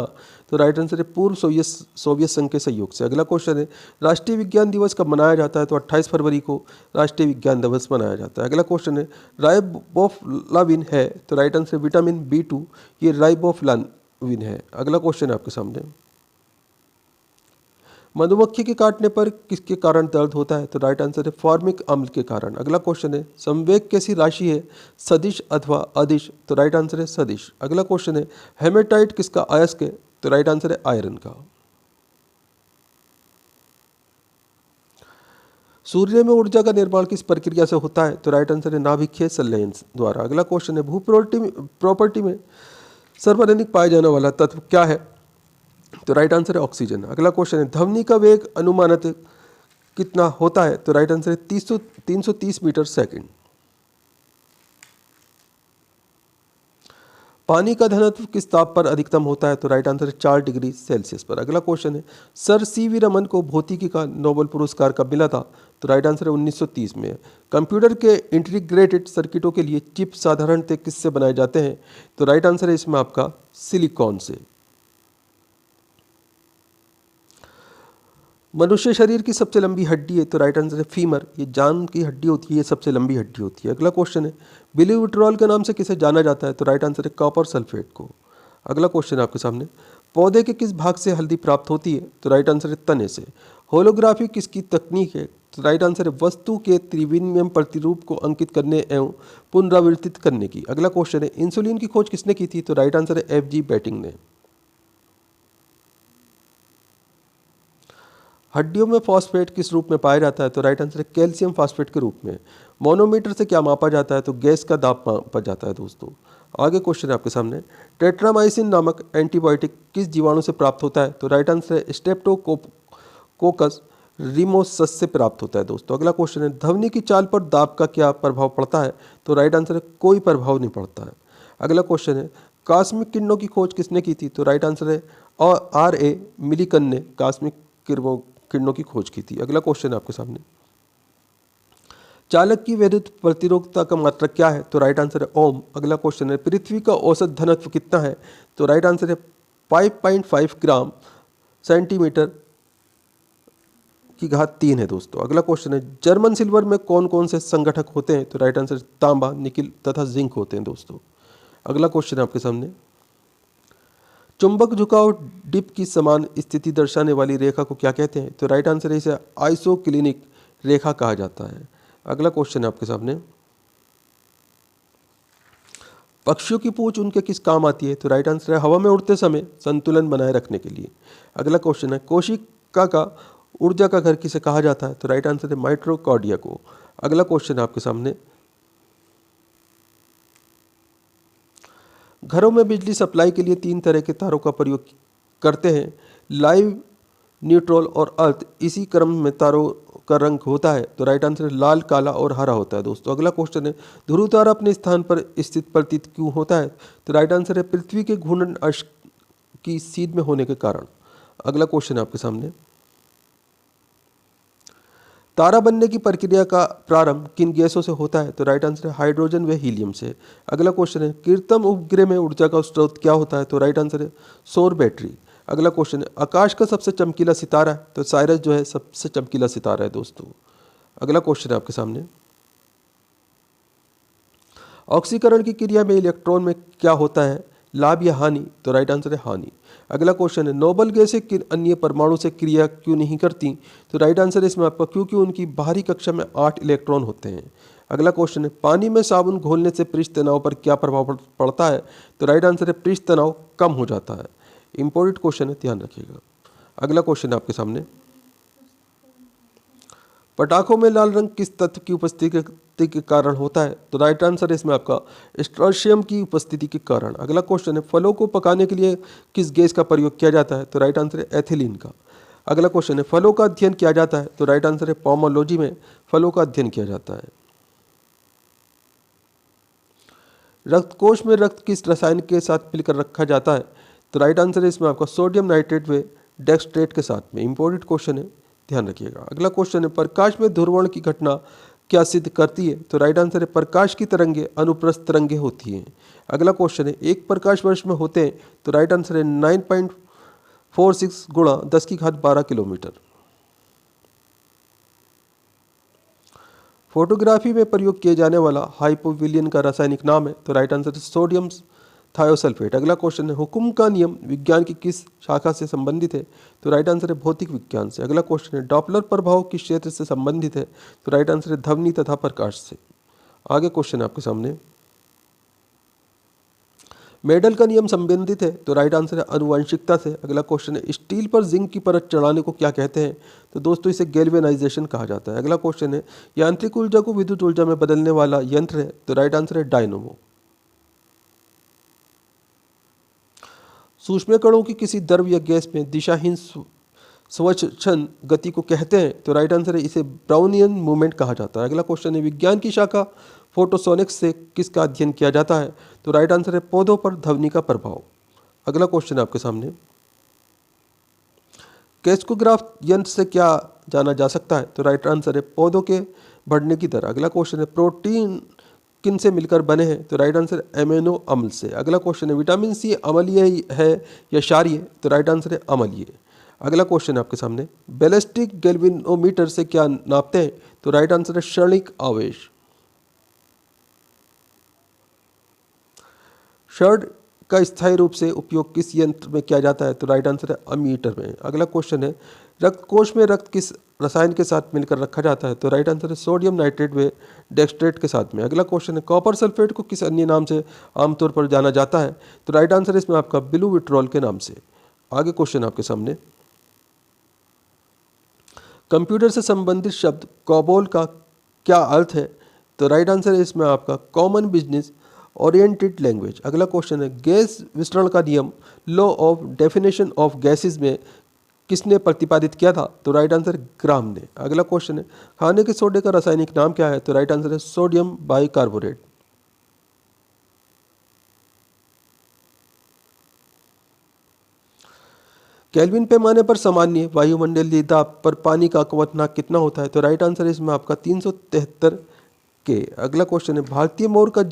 तो राइट आंसर है पूर्व सोवियत संघ के सहयोग से। अगला क्वेश्चन है राष्ट्रीय विज्ञान दिवस कब मनाया जाता है? तो 28 फरवरी को राष्ट्रीय विज्ञान दिवस मनाया जाता है। अगला क्वेश्चन है राइबोफ्लाविन है। तो राइट आंसर विटामिन B2, ये राइबोफ्लाविन है। अगला क्वेश्चन है आपके सामने, मधुमक्खी के काटने पर किसके कारण दर्द होता है? तो राइट आंसर है फॉर्मिक अम्ल के कारण। अगला क्वेश्चन है संवेग कैसी राशि है, सदिश अथवा अदिश? तो राइट आंसर है सदिश। अगला क्वेश्चन है हेमेटाइट किसका अयस्क है? तो राइट आंसर है आयरन का। सूर्य में ऊर्जा का निर्माण किस प्रक्रिया से होता है? तो राइट आंसर है नाभिकीय संलयन द्वारा। अगला क्वेश्चन है भू प्रॉपर्टी में सर्वाधिक पाया जाने वाला तत्व क्या है? तो राइट आंसर है ऑक्सीजन। अगला क्वेश्चन है ध्वनि का वेग अनुमानित कितना होता है? तो राइट आंसर है 330 मीटर सेकंड। पानी का घनत्व किस ताप पर अधिकतम होता है? तो राइट आंसर है 4 डिग्री सेल्सियस पर। अगला क्वेश्चन है सर सी वी रमन को भौतिकी का नोबेल पुरस्कार कब मिला था? तो राइट आंसर है 1930 में। कंप्यूटर के इंटीग्रेटेड सर्किटों के लिए चिप साधारणतः किससे बनाए जाते हैं? तो राइट आंसर है इसमें आपका सिलिकॉन से। मनुष्य शरीर की सबसे लंबी हड्डी है। तो राइट आंसर है फीमर, ये जान की हड्डी होती है, ये सबसे लंबी हड्डी होती है। अगला क्वेश्चन है बिलीविट्रॉल के नाम से किसे जाना जाता है? तो राइट आंसर है कॉपर सल्फेट को। अगला क्वेश्चन है आपके सामने पौधे के किस भाग से हल्दी प्राप्त होती है? तो राइट आंसर है तने से। होलोग्राफी किसकी तकनीक है? तो राइट आंसर है वस्तु के त्रिविमीय प्रतिरूप को अंकित करने एवं पुनरावर्तित करने की। अगला क्वेश्चन है इंसुलिन की खोज किसने की थी? तो राइट आंसर है एफ.जी. बेटिंग ने। हड्डियों में फॉस्फेट किस रूप में पाया जाता है? तो राइट आंसर है कैल्शियम फॉस्फेट के रूप में। मोनोमीटर से क्या मापा जाता है? तो गैस का दाब मापा जाता है दोस्तों। आगे क्वेश्चन है आपके सामने टेट्रामाइसिन नामक एंटीबायोटिक किस जीवाणु से प्राप्त होता है? तो राइट आंसर है स्ट्रेप्टोकोकस रिमोसस से प्राप्त होता है दोस्तों। अगला क्वेश्चन है ध्वनि की चाल पर दाब का क्या प्रभाव पड़ता है? तो राइट आंसर है कोई प्रभाव नहीं पड़ता है। अगला क्वेश्चन है कॉस्मिक किरणों की खोज किसने की थी? तो राइट आंसर है R.A. मिलिकन ने कॉस्मिक किरणों की खोज की थी। अगला क्वेश्चन है आपके सामने चालक की विद्युत प्रतिरोधकता का मात्रक क्या है? तो राइट आंसर है ओम। अगला क्वेश्चन है पृथ्वी का औसत घनत्व कितना है? तो राइट आंसर है 5.5 ग्राम सेंटीमीटर की घात 3 है दोस्तों। अगला क्वेश्चन है जर्मन सिल्वर में कौन कौन से संगठक होते हैं? तो राइट आंसर तांबा, निकिल तथा जिंक होते हैं दोस्तों। अगला क्वेश्चन है आपके सामने चुंबक झुकाव डिप की समान स्थिति दर्शाने वाली रेखा को क्या कहते हैं? तो राइट आंसर है इसे आइसोक्लिनिक रेखा कहा जाता है। अगला क्वेश्चन है आपके सामने पक्षियों की पूंछ उनके किस काम आती है? तो राइट आंसर है हवा में उड़ते समय संतुलन बनाए रखने के लिए। अगला क्वेश्चन है कोशिका का ऊर्जा का घर किसे कहा जाता है? तो राइट आंसर है माइटोकॉन्ड्रिया को। अगला क्वेश्चन है आपके सामने घरों में बिजली सप्लाई के लिए 3 तरह के तारों का प्रयोग करते हैं, लाइव, न्यूट्रल और अर्थ। इसी क्रम में तारों का रंग होता है। तो राइट आंसर है लाल, काला और हरा होता है दोस्तों। अगला क्वेश्चन है ध्रुव तारा अपने स्थान पर स्थित प्रतीत क्यों होता है? तो राइट आंसर है पृथ्वी के घूर्णन अक्ष की सीध में होने के कारण। अगला क्वेश्चन है आपके सामने तारा बनने की प्रक्रिया का प्रारंभ किन गैसों से होता है? तो राइट आंसर है हाइड्रोजन व हीलियम से। अगला क्वेश्चन है कृत्रिम उपग्रह में ऊर्जा का स्रोत क्या होता है? तो राइट आंसर है सौर बैटरी। अगला क्वेश्चन है आकाश का सबसे चमकीला सितारा है, तो साइरस जो है सबसे चमकीला सितारा है दोस्तों। अगला क्वेश्चन है आपके सामने, ऑक्सीकरण की क्रिया में इलेक्ट्रॉन में क्या होता है, लाभ या हानि, तो राइट आंसर है हानि। अगला क्वेश्चन है नोबल गैसें किन अन्य परमाणु से क्रिया क्यों नहीं करती, तो राइट आंसर है इसमें आपका क्योंकि उनकी बाहरी कक्षा में 8 इलेक्ट्रॉन होते हैं। अगला क्वेश्चन है पानी में साबुन घोलने से पृष्ठ तनाव पर क्या प्रभाव पड़ता है, तो राइट आंसर है पृष्ठ तनाव कम हो जाता है। इंपॉर्टेंट क्वेश्चन है, ध्यान रखिएगा। अगला क्वेश्चन है आपके सामने, पटाखों में लाल रंग किस तत्व की उपस्थिति के कारण होता है, तो राइट आंसर है इसमें आपका स्ट्रोशियम की उपस्थिति के कारण। अगला क्वेश्चन है फलों को पकाने के लिए किस गैस का प्रयोग किया जाता है, तो राइट आंसर है एथिलीन का। अगला क्वेश्चन है फलों का अध्ययन किया जाता है, तो राइट आंसर है पोमोलॉजी में फलों का अध्ययन किया जाता है। रक्त कोश में रक्त किस रसायन के साथ मिलकर रखा जाता है, तो राइट आंसर है इसमें आपका सोडियम नाइट्रेट व डेक्सट्रेट के साथ में। इंपॉर्टेंट क्वेश्चन है, ध्यान रखिएगा। अगला क्वेश्चन है प्रकाश में ध्रुवण की घटना क्या सिद्ध करती है, तो राइट आंसर है प्रकाश की तरंगे अनुप्रस्थ तरंगे होती हैं। अगला क्वेश्चन है एक प्रकाश वर्ष में होते हैं, तो राइट आंसर है 9.46 गुणा 10⁻12 किलोमीटर। फोटोग्राफी में प्रयोग किए जाने वाला हाइपोविलियन का रासायनिक नाम है, तो राइट आंसर है सोडियम थायोसल्फेट। अगला क्वेश्चन है हुकुम का नियम विज्ञान की किस शाखा से संबंधित है, तो राइट आंसर है भौतिक विज्ञान से। अगला क्वेश्चन है डॉपलर प्रभाव किस क्षेत्र से संबंधित है, तो राइट आंसर है ध्वनि तथा प्रकाश से। आगे क्वेश्चन है आपके सामने, मेडल का नियम संबंधित है, तो राइट आंसर है आनुवंशिकता से। अगला क्वेश्चन है स्टील पर जिंक की परत चढ़ाने को क्या कहते हैं, तो दोस्तों इसे गैल्वेनाइजेशन कहा जाता है। अगला क्वेश्चन है यांत्रिक ऊर्जा को विद्युत ऊर्जा में बदलने वाला यंत्र है, तो राइट आंसर है डायनोमो। सूक्ष्म कणों की किसी द्रव या गैस में दिशाहीन स्वच्छन गति को कहते हैं, तो राइट आंसर है इसे ब्राउनियन मूवमेंट कहा जाता है। अगला क्वेश्चन है विज्ञान की शाखा फोटोसोनिक्स से किसका अध्ययन किया जाता है, तो राइट आंसर है पौधों पर ध्वनि का प्रभाव। अगला क्वेश्चन है आपके सामने, कैस्कोग्राफ यंत्र से क्या जाना जा सकता है, तो राइट आंसर है पौधों के बढ़ने की दर। अगला क्वेश्चन है प्रोटीन किन से मिलकर बने हैं, तो राइट आंसर एमिनो अम्ल से। अगला क्वेश्चन है विटामिन सी अम्लीय है या क्षारीय, तो राइट आंसर है अम्लीय। अगला क्वेश्चन है आपके सामने बैलिस्टिक गैल्वेनोमीटर से क्या नापते हैं, तो राइट आंसर है क्षणिक आवेश। शर्ट का स्थायी रूप से उपयोग किस यंत्र में किया जाता है, तो राइट आंसर है अमीटर में। अगला क्वेश्चन है रक्त कोश में रक्त किस रसायन के साथ मिलकर रखा जाता है, तो राइट आंसर है सोडियम नाइट्रेट व डेक्सट्रेट के साथ में। अगला क्वेश्चन है कॉपर सल्फेट को किस अन्य नाम से आमतौर पर जाना जाता है, तो राइट आंसर है इसमें आपका ब्लू विट्रॉल के नाम से। आगे क्वेश्चन आपके सामने कंप्यूटर से संबंधित शब्द कॉबोल का क्या अर्थ है, तो राइट आंसर है इसमें आपका कॉमन बिजनेस ओरिएंटेड लैंग्वेज। अगला क्वेश्चन है गैस विसरण का नियम law of definition of gases में किसने प्रतिपादित किया था, तो राइट आंसर ग्राम ने। अगला क्वेश्चन है खाने के सोडे का रासायनिक नाम क्या है, तो राइट आंसर है सोडियम बाइकार्बोनेट। केल्विन पैमाने पर सामान्य वायुमंडलीय दाब पर पानी का क्वथनांक कितना होता है, तो राइट आंसर है इसमें आपका 373 के। अगला क्वेश्चन है भारतीय मोर का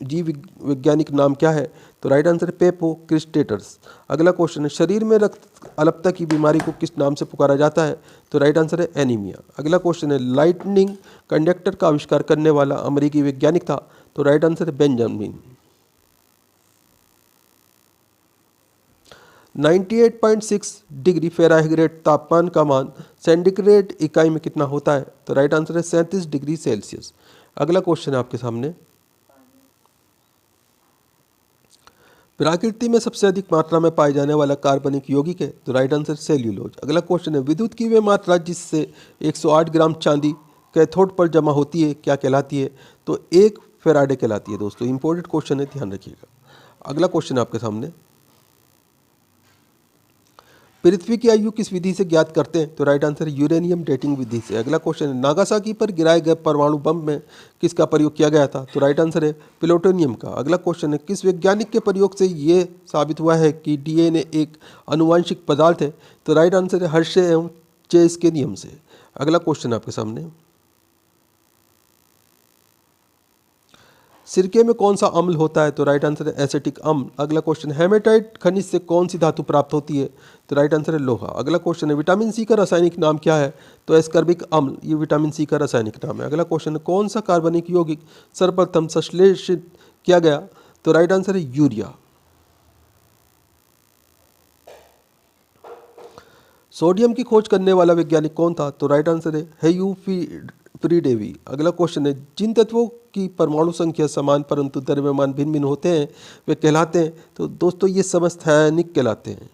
जीव वैज्ञानिक नाम क्या है, तो राइट आंसर है पेपो क्रिस्टेटर्स। अगला क्वेश्चन है शरीर में रक्त अल्पता की बीमारी को किस नाम से पुकारा जाता है, तो राइट आंसर है एनीमिया। अगला क्वेश्चन है लाइटनिंग कंडक्टर का आविष्कार करने वाला अमेरिकी वैज्ञानिक था, तो राइट आंसर है बेंजामिन। 98.6 डिग्री फ़ारेनहाइट तापमान का मान सेंटीग्रेड इकाई में कितना होता है, तो राइट आंसर है 37 डिग्री सेल्सियस। अगला क्वेश्चन है आपके सामने प्रकृति में सबसे अधिक मात्रा में पाए जाने वाला कार्बनिक यौगिक है, तो राइट आंसर सेल्यूलोज। अगला क्वेश्चन है विद्युत की वह मात्रा जिससे 108 ग्राम चांदी कैथोड पर जमा होती है क्या कहलाती है, तो 1 फैराडे कहलाती है। दोस्तों इंपॉर्टेंट क्वेश्चन है, ध्यान रखिएगा। अगला क्वेश्चन है आपके सामने पृथ्वी की आयु किस विधि से ज्ञात करते हैं, तो राइट आंसर यूरेनियम डेटिंग विधि से। अगला क्वेश्चन है नागासाकी पर गिराए गए परमाणु बम में किसका प्रयोग किया गया था, तो राइट आंसर है प्लूटोनियम का। अगला क्वेश्चन है किस वैज्ञानिक के प्रयोग से ये साबित हुआ है कि डीएनए एक आनुवंशिक पदार्थ है, तो राइट आंसर है हर्शे एवं चेस के नियम से। अगला क्वेश्चन आपके सामने सिरके में कौन सा अम्ल होता है? तो राइट आंसर है एसिटिक अम्ल। अगला क्वेश्चन, हेमेटाइट खनिज से कौन सी धातु प्राप्त होती है? तो राइट आंसर है लोहा। अगला क्वेश्चन है, विटामिन सी का रासायनिक नाम क्या है? तो एस्कर्बिक अम्ल, ये विटामिन सी का रासायनिक नाम है। अगला क्वेश्चन है, कौन सा कार्बनिक यौगिक सर्वप्रथम संश्लेषित किया गया? तो राइट आंसर है यूरिया। सोडियम की खोज करने वाला वैज्ञानिक कौन था? तो राइट आंसर है हेयू फ्रीडेवी। अगला क्वेश्चन है, जिन तत्वों की परमाणु संख्या समान परंतु द्रव्यमान भिन्न भिन्न होते हैं वे कहलाते हैं? तो दोस्तों ये समस्थानिक कहलाते हैं।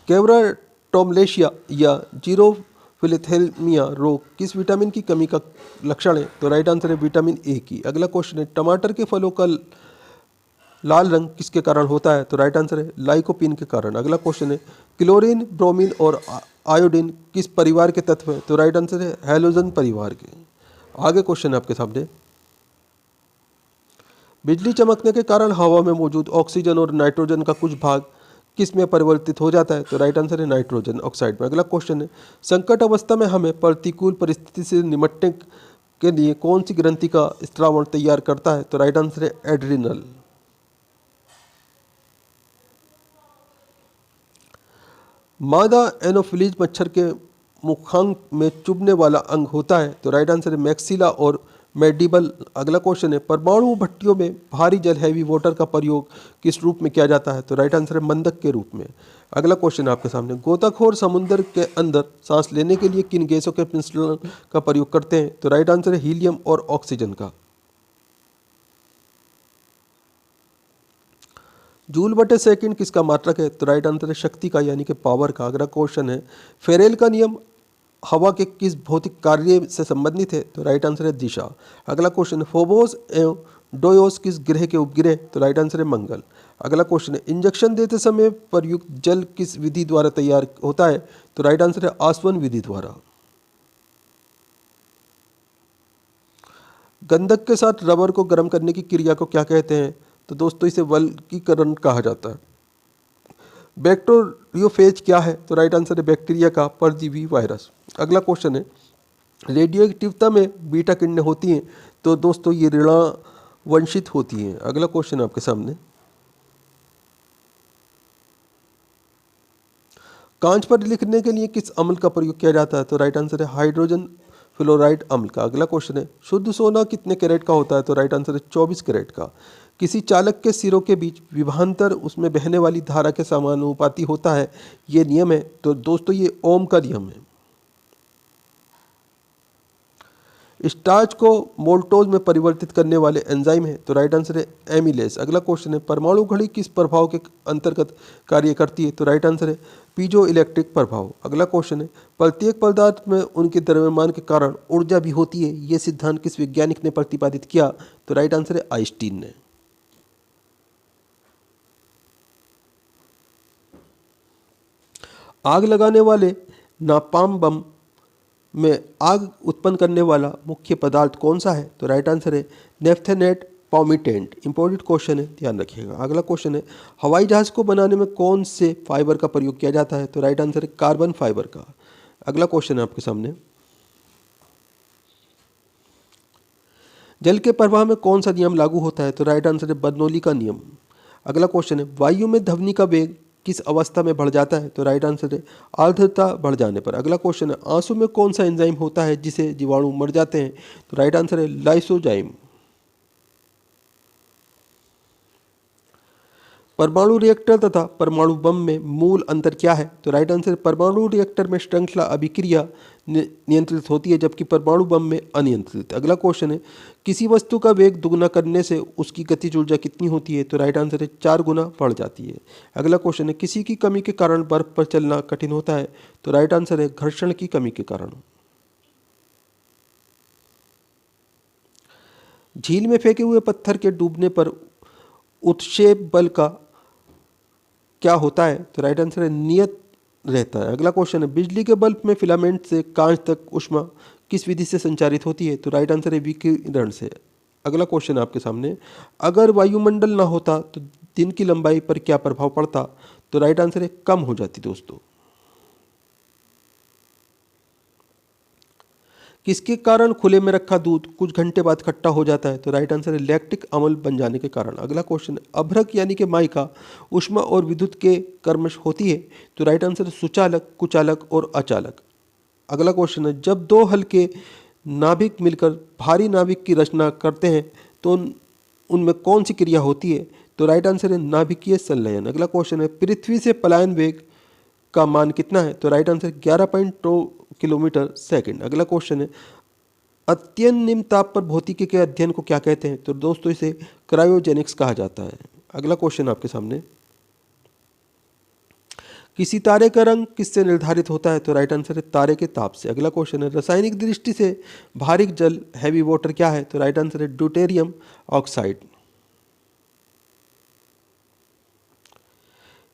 केवराटोमलेशिया या जीरोफिलिथेल्मिया रोग किस विटामिन की कमी का लक्षण है? तो राइट आंसर है विटामिन ए की। अगला क्वेश्चन है, टमाटर के फलों का लाल रंग किसके कारण होता है? तो राइट आंसर है लाइकोपीन के कारण। अगला क्वेश्चन है, क्लोरीन, ब्रोमीन और आयोडीन किस परिवार के तत्व हैं? तो राइट आंसर है हैलोजन परिवार के। आगे क्वेश्चन है आपके सामने, बिजली चमकने के कारण हवा में मौजूद ऑक्सीजन और नाइट्रोजन का कुछ भाग किस में परिवर्तित हो जाता है? तो राइट आंसर है नाइट्रोजन ऑक्साइड में। अगला क्वेश्चन है, संकट अवस्था में हमें प्रतिकूल परिस्थिति से निपटने के लिए कौन सी ग्रंथि का स्रावण तैयार करता है? तो राइट आंसर है एड्रिनल। मादा एनोफिलीज मच्छर के मुखांक में चुभने वाला अंग होता है? तो राइट आंसर है मैक्सिला और मैंडिबल। अगला क्वेश्चन है, परमाणु भट्टियों में भारी जल हैवी वाटर का प्रयोग किस रूप में किया जाता है? तो राइट आंसर है मंदक के रूप में। अगला क्वेश्चन है आपके सामने, गोताखोर समुद्र के अंदर सांस लेने के लिए किन गैसों के मिश्रण का प्रयोग करते हैं? तो राइट आंसर है हीलियम और ऑक्सीजन का। जूल बटे सेकंड किसका मात्रक है? तो राइट आंसर है शक्ति का यानी कि पावर का। अगला क्वेश्चन है, फेरेल का नियम हवा के किस भौतिक कार्य से संबंधित है? तो राइट आंसर है दिशा। अगला क्वेश्चन है, फोबोस एवं डोयोस किस ग्रह के उपग्रह? तो राइट आंसर है मंगल। अगला क्वेश्चन है, इंजेक्शन देते समय प्रयुक्त जल किस विधि द्वारा तैयार होता है? तो राइट आंसर है आसवन विधि द्वारा। गंधक के साथ रबर को गर्म करने की क्रिया को क्या कहते हैं? तो दोस्तों इसे वल्कीकरण कहा जाता है। बैक्टीरियोफेज क्या है? तो राइट आंसर है बैक्टीरिया का परजीवी वायरस। अगला क्वेश्चन है, रेडियोएक्टिवता में बीटा किरणें होती हैं तो दोस्तों ये ऋणावंशित होती हैं। अगला क्वेश्चन है आपके सामने, कांच पर लिखने के लिए किस अम्ल का प्रयोग किया जाता है? तो राइट आंसर है हाइड्रोजन फ्लोराइड अम्ल का। अगला क्वेश्चन है, शुद्ध सोना कितने कैरेट का होता है? तो राइट आंसर है 24 कैरेट का। किसी चालक के सिरों के बीच विभवांतर उसमें बहने वाली धारा के समानुपाती होता है, ये नियम है? तो दोस्तों ये ओम का नियम है। स्टार्च को मोल्टोज में परिवर्तित करने वाले एंजाइम है? तो राइट आंसर है एमिलेस। अगला क्वेश्चन है, परमाणु घड़ी किस प्रभाव के अंतर्गत कार्य करती है? तो राइट आंसर है पीजो इलेक्ट्रिक प्रभाव। अगला क्वेश्चन है, प्रत्येक पदार्थ में उनके द्रव्यमान के कारण ऊर्जा भी होती है, ये सिद्धांत किस वैज्ञानिक ने प्रतिपादित किया? तो राइट आंसर है आइंस्टीन ने। आग लगाने वाले नापाम बम में आग उत्पन्न करने वाला मुख्य पदार्थ कौन सा है? तो राइट आंसर है नेफ्थेनेट पॉमिटेंट। इंपॉर्टेंट क्वेश्चन है, ध्यान रखिएगा। अगला क्वेश्चन है, हवाई जहाज को बनाने में कौन से फाइबर का प्रयोग किया जाता है? तो राइट आंसर है कार्बन फाइबर का। अगला क्वेश्चन है आपके सामने, जल के प्रवाह में कौन सा नियम लागू होता है? तो राइट आंसर है बर्नौली का नियम। अगला क्वेश्चन है, वायु में ध्वनि का वेग किस अवस्था में बढ़ जाता है? तो राइट आंसर है आर्द्रता बढ़ जाने पर। अगला क्वेश्चन है, आंसू में कौन सा एंजाइम होता है जिसे जीवाणु मर जाते हैं? तो राइट आंसर है लाइसोजाइम। परमाणु रिएक्टर तथा परमाणु बम में मूल अंतर क्या है? तो राइट आंसर है परमाणु रिएक्टर में श्रृंखला अभिक्रिया नियंत्रित होती है जबकि परमाणु बम में अनियंत्रित। अगला क्वेश्चन है, किसी वस्तु का वेग दुगुना करने से उसकी गतिज ऊर्जा कितनी होती है? तो राइट आंसर है 4 गुना बढ़ जाती है। अगला क्वेश्चन है, किसी की कमी के कारण बर्फ पर चलना कठिन होता है? तो राइट आंसर है घर्षण की कमी के कारण। झील में फेंके हुए पत्थर के डूबने पर उत्क्षेप बल का क्या होता है? तो राइट आंसर है नियत रहता है। अगला क्वेश्चन है, बिजली के बल्ब में फिलामेंट से कांच तक ऊष्मा किस विधि से संचारित होती है? तो राइट आंसर है विकिरण से। अगला क्वेश्चन है आपके सामने, अगर वायुमंडल ना होता तो दिन की लंबाई पर क्या प्रभाव पड़ता? तो राइट आंसर है कम हो जाती दोस्तों। किसके कारण खुले में रखा दूध कुछ घंटे बाद खट्टा हो जाता है? तो राइट आंसर है लैक्टिक अम्ल बन जाने के कारण। अगला क्वेश्चन है अभ्रक यानी कि माइका ऊष्मा और विद्युत के कर्मश होती है? तो राइट आंसर है सुचालक, कुचालक और अचालक। अगला क्वेश्चन है जब दो हल्के नाभिक मिलकर भारी नाभिक की रचना करते हैं तो उनमें कौन सी क्रिया होती है? तो राइट आंसर है नाभिकीय संलयन। अगला क्वेश्चन है पृथ्वी से पलायन वेग का मान कितना है? तो राइट आंसर 11.2 किलोमीटर सेकंड। अगला क्वेश्चन है अत्यंत निम्न ताप पर भौतिकी के अध्ययन को क्या कहते हैं? तो दोस्तों इसे क्रायोजेनिक्स कहा जाता है। अगला क्वेश्चन आपके सामने किसी तारे का रंग किससे निर्धारित होता है? तो राइट आंसर है तारे के ताप से। अगला क्वेश्चन है रासायनिक दृष्टि से भारिक जल हैवी वाटर क्या है? तो राइट आंसर है ड्यूटेरियम ऑक्साइड।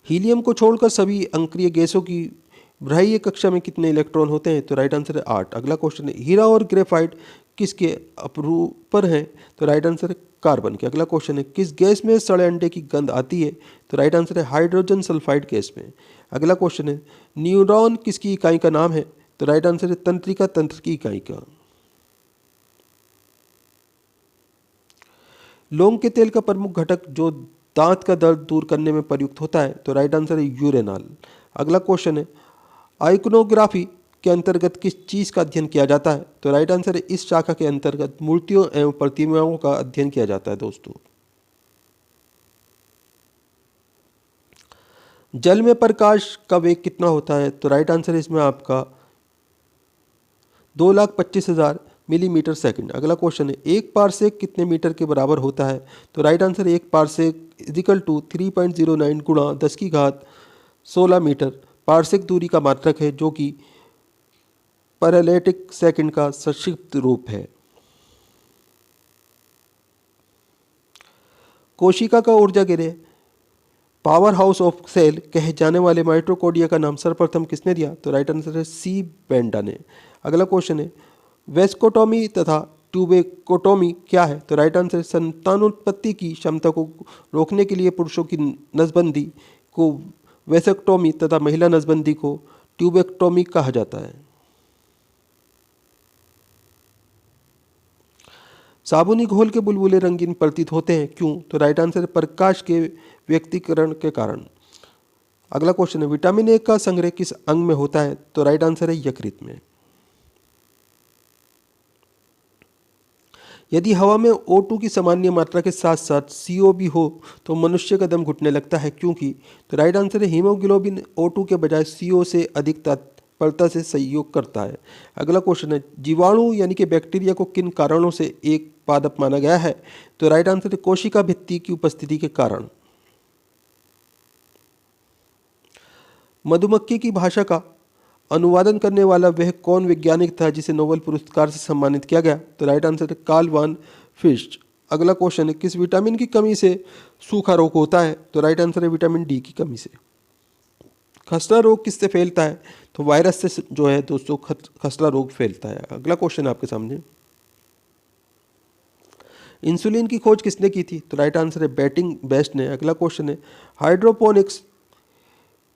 हीलियम को छोड़कर सभी अंक्रिय गैसों की बाह्य कक्षा में कितने इलेक्ट्रॉन होते हैं? तो राइट आंसर है 8। अगला क्वेश्चन है हीरा और ग्रेफाइट किसके अपरूपर हैं? तो राइट आंसर है कार्बन के। अगला क्वेश्चन है किस गैस में सड़े अंडे की गंध आती है? तो राइट आंसर है हाइड्रोजन सल्फाइड गैस में। अगला क्वेश्चन है न्यूरॉन किसकी इकाई का नाम है? तो राइट आंसर है तंत्रिका तंत्र की इकाई का। लौंग के तेल का प्रमुख घटक जो दांत का दर्द दूर करने में प्रयुक्त होता है? तो राइट आंसर है यूरेनॉल। अगला क्वेश्चन है आइकोनोग्राफी के अंतर्गत किस चीज़ का अध्ययन किया जाता है? तो राइट आंसर है इस शाखा के अंतर्गत मूर्तियों एवं प्रतिमाओं का अध्ययन किया जाता है। दोस्तों जल में प्रकाश का वेग कितना होता है? तो राइट आंसर है इसमें आपका 2,25,000 मिलीमीटर सेकंड। अगला क्वेश्चन है एक पारसेक कितने मीटर के बराबर होता है? तो राइट आंसर है एक पारसेक इजिकल टू 3.09 गुणा 10 की घात 16 मीटर पारसेक दूरी का मात्रक है जो कि पैरेलैटिक सेकंड का संक्षिप्त रूप है। कोशिका का ऊर्जा गिरे पावर हाउस ऑफ सेल कहे जाने वाले माइटोकॉन्ड्रिया का नाम सर्वप्रथम किसने दिया? तो राइट आंसर है सी बेंडा ने। अगला क्वेश्चन है वेस्कोटोमी तथा ट्यूबेकोटोमी क्या है? तो राइट आंसर है संतानोत्पत्ति की क्षमता को रोकने के लिए पुरुषों की नसबंदी को वेसेक्टोमी तथा महिला नसबंदी को ट्यूबेक्टोमी कहा जाता है। साबुनी घोल के बुलबुले रंगीन प्रतीत होते हैं क्यों? तो राइट आंसर है प्रकाश के व्यक्तिकरण के कारण। अगला क्वेश्चन है विटामिन ए का संग्रह किस अंग में होता है? तो राइट आंसर है यकृत में। यदि हवा में O2 की सामान्य मात्रा के साथ साथ CO भी हो तो मनुष्य का दम घुटने लगता है क्योंकि? तो राइट आंसर है हीमोग्लोबिन O2 के बजाय CO से अधिक तत्परता से सहयोग करता है। अगला क्वेश्चन है जीवाणु यानी कि बैक्टीरिया को किन कारणों से एक पादप माना गया है? तो राइट आंसर है कोशिका भित्ति की उपस्थिति के कारण। मधुमक्खी की भाषा का अनुवादन करने वाला वह कौन वैज्ञानिक था जिसे नोबेल पुरस्कार से सम्मानित किया गया? तो राइट आंसर है कार्ल वान फिश्च। अगला क्वेश्चन है किस विटामिन की कमी से सूखा रोग होता है? तो राइट आंसर है विटामिन डी की कमी से। खसरा रोग किससे फैलता है? तो वायरस से जो है दोस्तों खसरा रोग फैलता है। अगला क्वेश्चन है आपके सामने इंसुलिन की खोज किसने की थी? तो राइट आंसर है बेटिंग बेस्ट ने। अगला क्वेश्चन है हाइड्रोपोनिक्स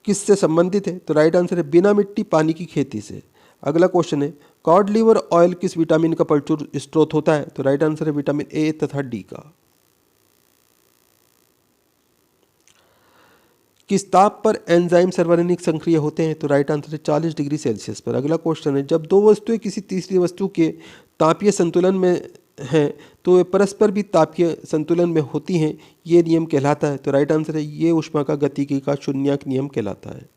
किससे संबंधित है? तो राइट आंसर है बिना मिट्टी पानी की खेती से। अगला क्वेश्चन है कॉड लीवर ऑयल किस विटामिन का प्रचुर स्रोत होता है? तो राइट आंसर है विटामिन ए तथा डी का। किस ताप पर एंजाइम सर्वनिक सक्रिय होते हैं? तो राइट आंसर है 40 डिग्री सेल्सियस पर। अगला क्वेश्चन है जब दो वस्तुएं किसी तीसरी वस्तु के तापीय संतुलन में हैं तो वे परस्पर भी तापीय संतुलन में होती हैं, ये नियम कहलाता है? तो राइट आंसर है ये ऊष्मा का गतिकी का शून्याक नियम कहलाता है।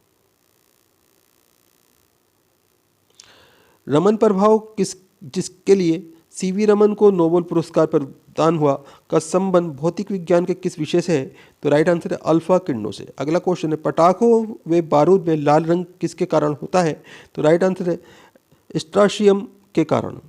रमन प्रभाव जिसके लिए सीवी रमन को नोबेल पुरस्कार प्रदान हुआ का संबंध भौतिक विज्ञान के किस विषय से है? तो राइट आंसर है अल्फा किरणों से। अगला क्वेश्चन है पटाखों व बारूद में लाल रंग किसके कारण होता है? तो राइट आंसर है स्ट्राशियम के कारण।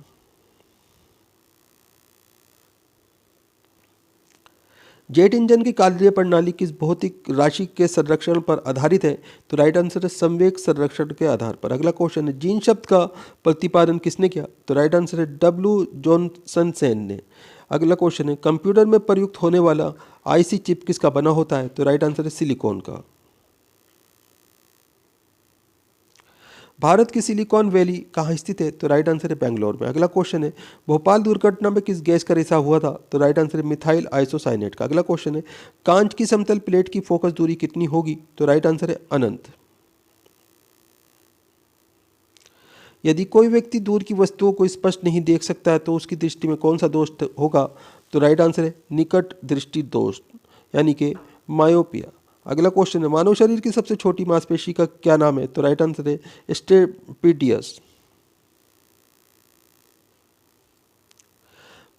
जेट इंजन की कार्य प्रणाली किस भौतिक राशि के संरक्षण पर आधारित है? तो राइट आंसर है संवेग संरक्षण के आधार पर। अगला क्वेश्चन है जीन शब्द का प्रतिपादन किसने किया? तो राइट आंसर है डब्ल्यू जॉनसन सेन ने। अगला क्वेश्चन है कंप्यूटर में प्रयुक्त होने वाला आईसी चिप किसका बना होता है? तो राइट आंसर है सिलिकॉन का। भारत की सिलिकॉन वैली कहाँ स्थित है? तो राइट आंसर है बेंगलोर में। अगला क्वेश्चन है भोपाल दुर्घटना में किस गैस का रिसाव हुआ था? तो राइट आंसर है मिथाइल आइसोसाइनेट का। अगला क्वेश्चन है कांच की समतल प्लेट की फोकस दूरी कितनी होगी? तो राइट आंसर है अनंत। यदि कोई व्यक्ति दूर की वस्तुओं को स्पष्ट नहीं देख सकता है तो उसकी दृष्टि में कौन सा दोष होगा? तो राइट आंसर है निकट दृष्टि दोष, यानी कि मायोपिया। अगला क्वेश्चन है मानव शरीर की सबसे छोटी मांसपेशी का क्या नाम है? तो राइट आंसर है स्टेपिडियस।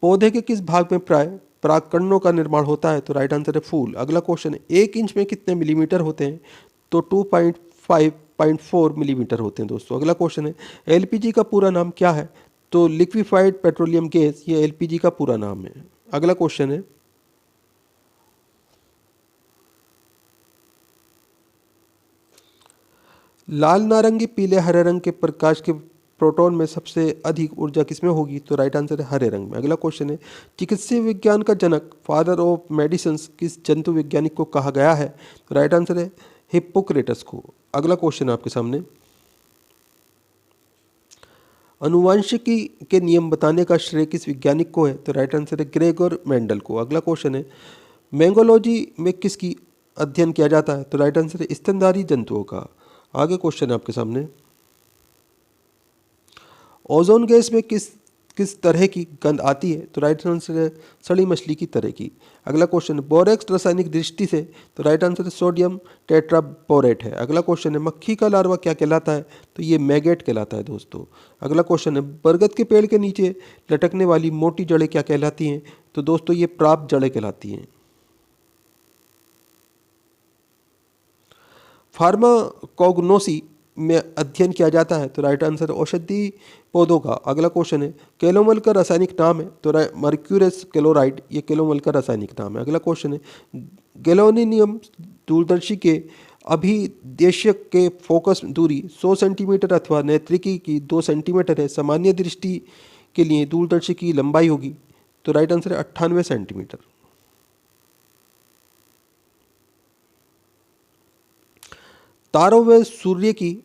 पौधे के किस भाग में प्राय परागकणों का निर्माण होता है? तो राइट आंसर है फूल। अगला क्वेश्चन है 1 इंच में कितने मिलीमीटर होते हैं? तो 2.5.4 मिलीमीटर होते हैं दोस्तों। अगला क्वेश्चन है एलपीजी का पूरा नाम क्या है? तो लिक्विफाइड पेट्रोलियम गैस, ये एलपीजी का पूरा नाम है। अगला क्वेश्चन है लाल नारंगी पीले हरे रंग के प्रकाश के प्रोटॉन में सबसे अधिक ऊर्जा किसमें होगी? तो राइट आंसर है हरे रंग में। अगला क्वेश्चन है चिकित्सीय विज्ञान का जनक, फादर ऑफ मेडिसिन, किस जंतु वैज्ञानिक को कहा गया है? तो राइट आंसर है हिप्पोक्रेटस को। अगला क्वेश्चन है आपके सामने अनुवांशिकी के नियम बताने का श्रेय किस वैज्ञानिक को है? तो राइट आंसर है ग्रेगोर मेंडल को। अगला क्वेश्चन है मैंगोलॉजी में किसकी अध्ययन किया जाता है? तो राइट आंसर है स्तनधारी जंतुओं का। आगे क्वेश्चन है आपके सामने ओजोन गैस में किस किस तरह की गंध आती है? तो राइट आंसर है सड़ी मछली की तरह की। अगला क्वेश्चन है बोरेक्स रासायनिक दृष्टि से? तो राइट आंसर है सोडियम टेट्राबोरेट है। अगला क्वेश्चन है मक्खी का लार्वा क्या कहलाता है? तो ये मैगेट कहलाता है दोस्तों। अगला क्वेश्चन है बरगद के पेड़ के नीचे लटकने वाली मोटी जड़ें क्या कहलाती हैं? तो दोस्तों ये प्राप्त जड़ें कहलाती हैं। फार्माकोग्नोसी में अध्ययन किया जाता है? तो राइट आंसर औषधि पौधों का। अगला क्वेश्चन है कैलोमल का रासायनिक नाम है? तो मर्क्यूरस क्लोराइड, ये कैलोमल का रासायनिक नाम है। अगला क्वेश्चन है गैलोनियम दूरदर्शी के अभिदेशक के फोकस दूरी 100 सेंटीमीटर अथवा नेत्रिकी की 2 सेंटीमीटर है। सामान्य दृष्टि के लिए दूरदर्शी की लंबाई होगी? तो राइट आंसर है 98 सेंटीमीटर। तारों व सूर्य की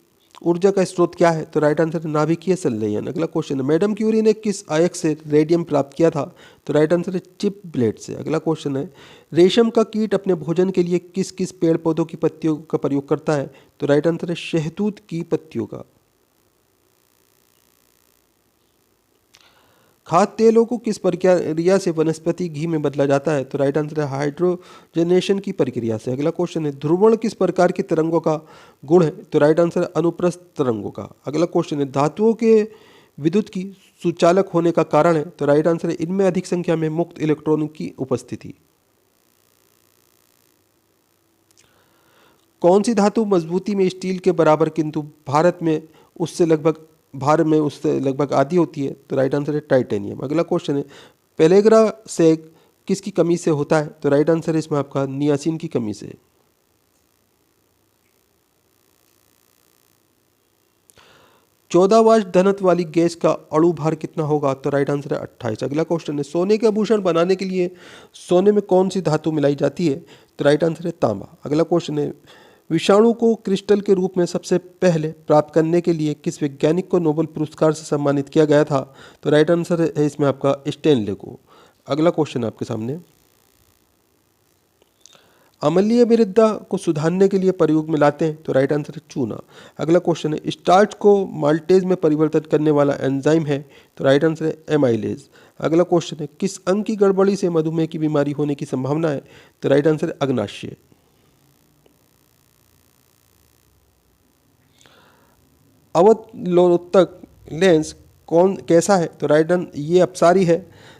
ऊर्जा का स्रोत क्या है? तो राइट आंसर है नाभिकीय संलयन। अगला क्वेश्चन है मैडम क्यूरी ने किस आयक से रेडियम प्राप्त किया था? तो राइट आंसर है चिप ब्लेड से। अगला क्वेश्चन है रेशम का कीट अपने भोजन के लिए किस किस पेड़ पौधों की पत्तियों का प्रयोग करता है? तो राइट आंसर है शहतूत की पत्तियों का। खाद्य तेलों को किस प्रक्रिया से वनस्पति घी में बदला जाता है? तो राइट आंसर है हाइड्रोजनेशन की प्रक्रिया से। अगला क्वेश्चन है ध्रुवण किस प्रकार के तरंगों का गुण है? तो राइट आंसर है अनुप्रस्थ तरंगों का। अगला क्वेश्चन है धातुओं के विद्युत की सुचालक होने का कारण है? तो राइट आंसर है इनमें अधिक संख्या में मुक्त इलेक्ट्रॉनों की उपस्थिति। कौन सी धातु मजबूती में स्टील के बराबर किंतु भार में उससे लगभग आधी होती है? तो राइट आंसर है टाइटेनियम। अगला क्वेश्चन है पेलेग्रा सेग किसकी कमी से होता है? तो राइट आंसर है इसमें आपका नियासिन की कमी से। 14 वाट घनत्व वाली गैस का अणु भार कितना होगा? तो राइट आंसर है 28। अगला क्वेश्चन है सोने के आभूषण बनाने के लिए सोने में कौन सी धातु मिलाई जाती है? तो राइट आंसर है तांबा। अगला क्वेश्चन है विषाणु को क्रिस्टल के रूप में सबसे पहले प्राप्त करने के लिए किस वैज्ञानिक को नोबेल पुरस्कार से सम्मानित किया गया था? तो राइट आंसर है इसमें आपका स्टेनले को। अगला क्वेश्चन आपके सामने अम्लीय मृदा को सुधारने के लिए प्रयोग में लाते हैं? तो राइट आंसर है चूना। अगला क्वेश्चन है स्टार्च को माल्टेज में परिवर्तित करने वाला एंजाइम है? तो राइट आंसर है एमाइलेज। अगला क्वेश्चन है किस अंग की गड़बड़ी से मधुमेह की बीमारी होने की संभावना है? तो राइट आंसर है अग्नाशय। अवलोतक लेंस कैसा है? तो राइट आंसर ये अपसारी है।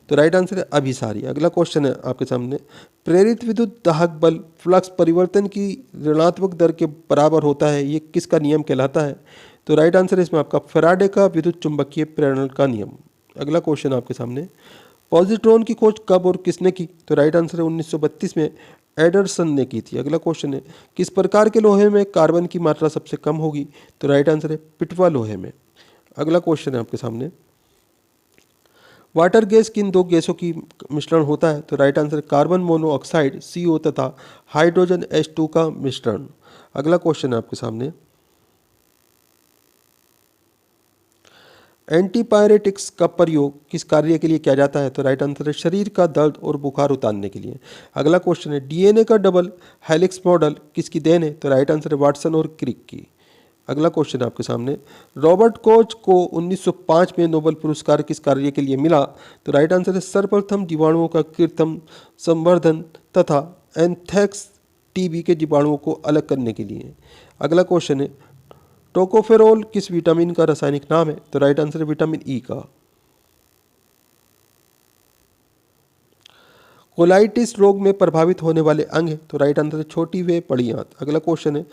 तो राइट आंसर है अभिसारी। अगला क्वेश्चन है आपके सामने प्रेरित विद्युत दाहक बल फ्लक्स परिवर्तन की ऋणात्मक दर के बराबर होता है, ये किसका नियम कहलाता है? तो राइट आंसर है इसमें आपका फैराडे का विद्युत चुंबकीय प्रेरण का नियम। अगला क्वेश्चन आपके सामने पॉजिट्रॉन की खोज कब और किसने की? तो राइट आंसर है 1932 में एडरसन ने की थी। अगला क्वेश्चन है किस प्रकार के लोहे में कार्बन की मात्रा सबसे कम होगी? तो राइट आंसर है पिटवा लोहे में। अगला क्वेश्चन है आपके सामने वाटर गैस किन 2 गैसों की मिश्रण होता है? तो राइट आंसर है कार्बन मोनोऑक्साइड CO तथा हाइड्रोजन H2 का मिश्रण। अगला क्वेश्चन है आपके सामने एंटीपायरेटिक्स का प्रयोग किस कार्य के लिए किया जाता है? तो राइट आंसर है शरीर का दर्द और बुखार उतारने के लिए। अगला क्वेश्चन है डीएनए का डबल हेलिक्स मॉडल किसकी देन है? तो राइट आंसर है वाटसन और क्रिक की। अगला क्वेश्चन है आपके सामने रॉबर्ट कोच को 1905 में नोबेल पुरस्कार किस कार्य के लिए मिला? तो राइट आंसर है सर्वप्रथम जीवाणुओं का कृत्रिम संवर्धन तथा एंथ्रेक्स टीबी के जीवाणुओं को अलग करने के लिए। अगला क्वेश्चन है टोकोफेरोल किस विटामिन का रासायनिक नाम है? तो राइट आंसर है विटामिन ई का। कोलाइटिस रोग में प्रभावित होने वाले अंग है? तो राइट आंसर है छोटी व बड़ी आंत। अगला क्वेश्चन है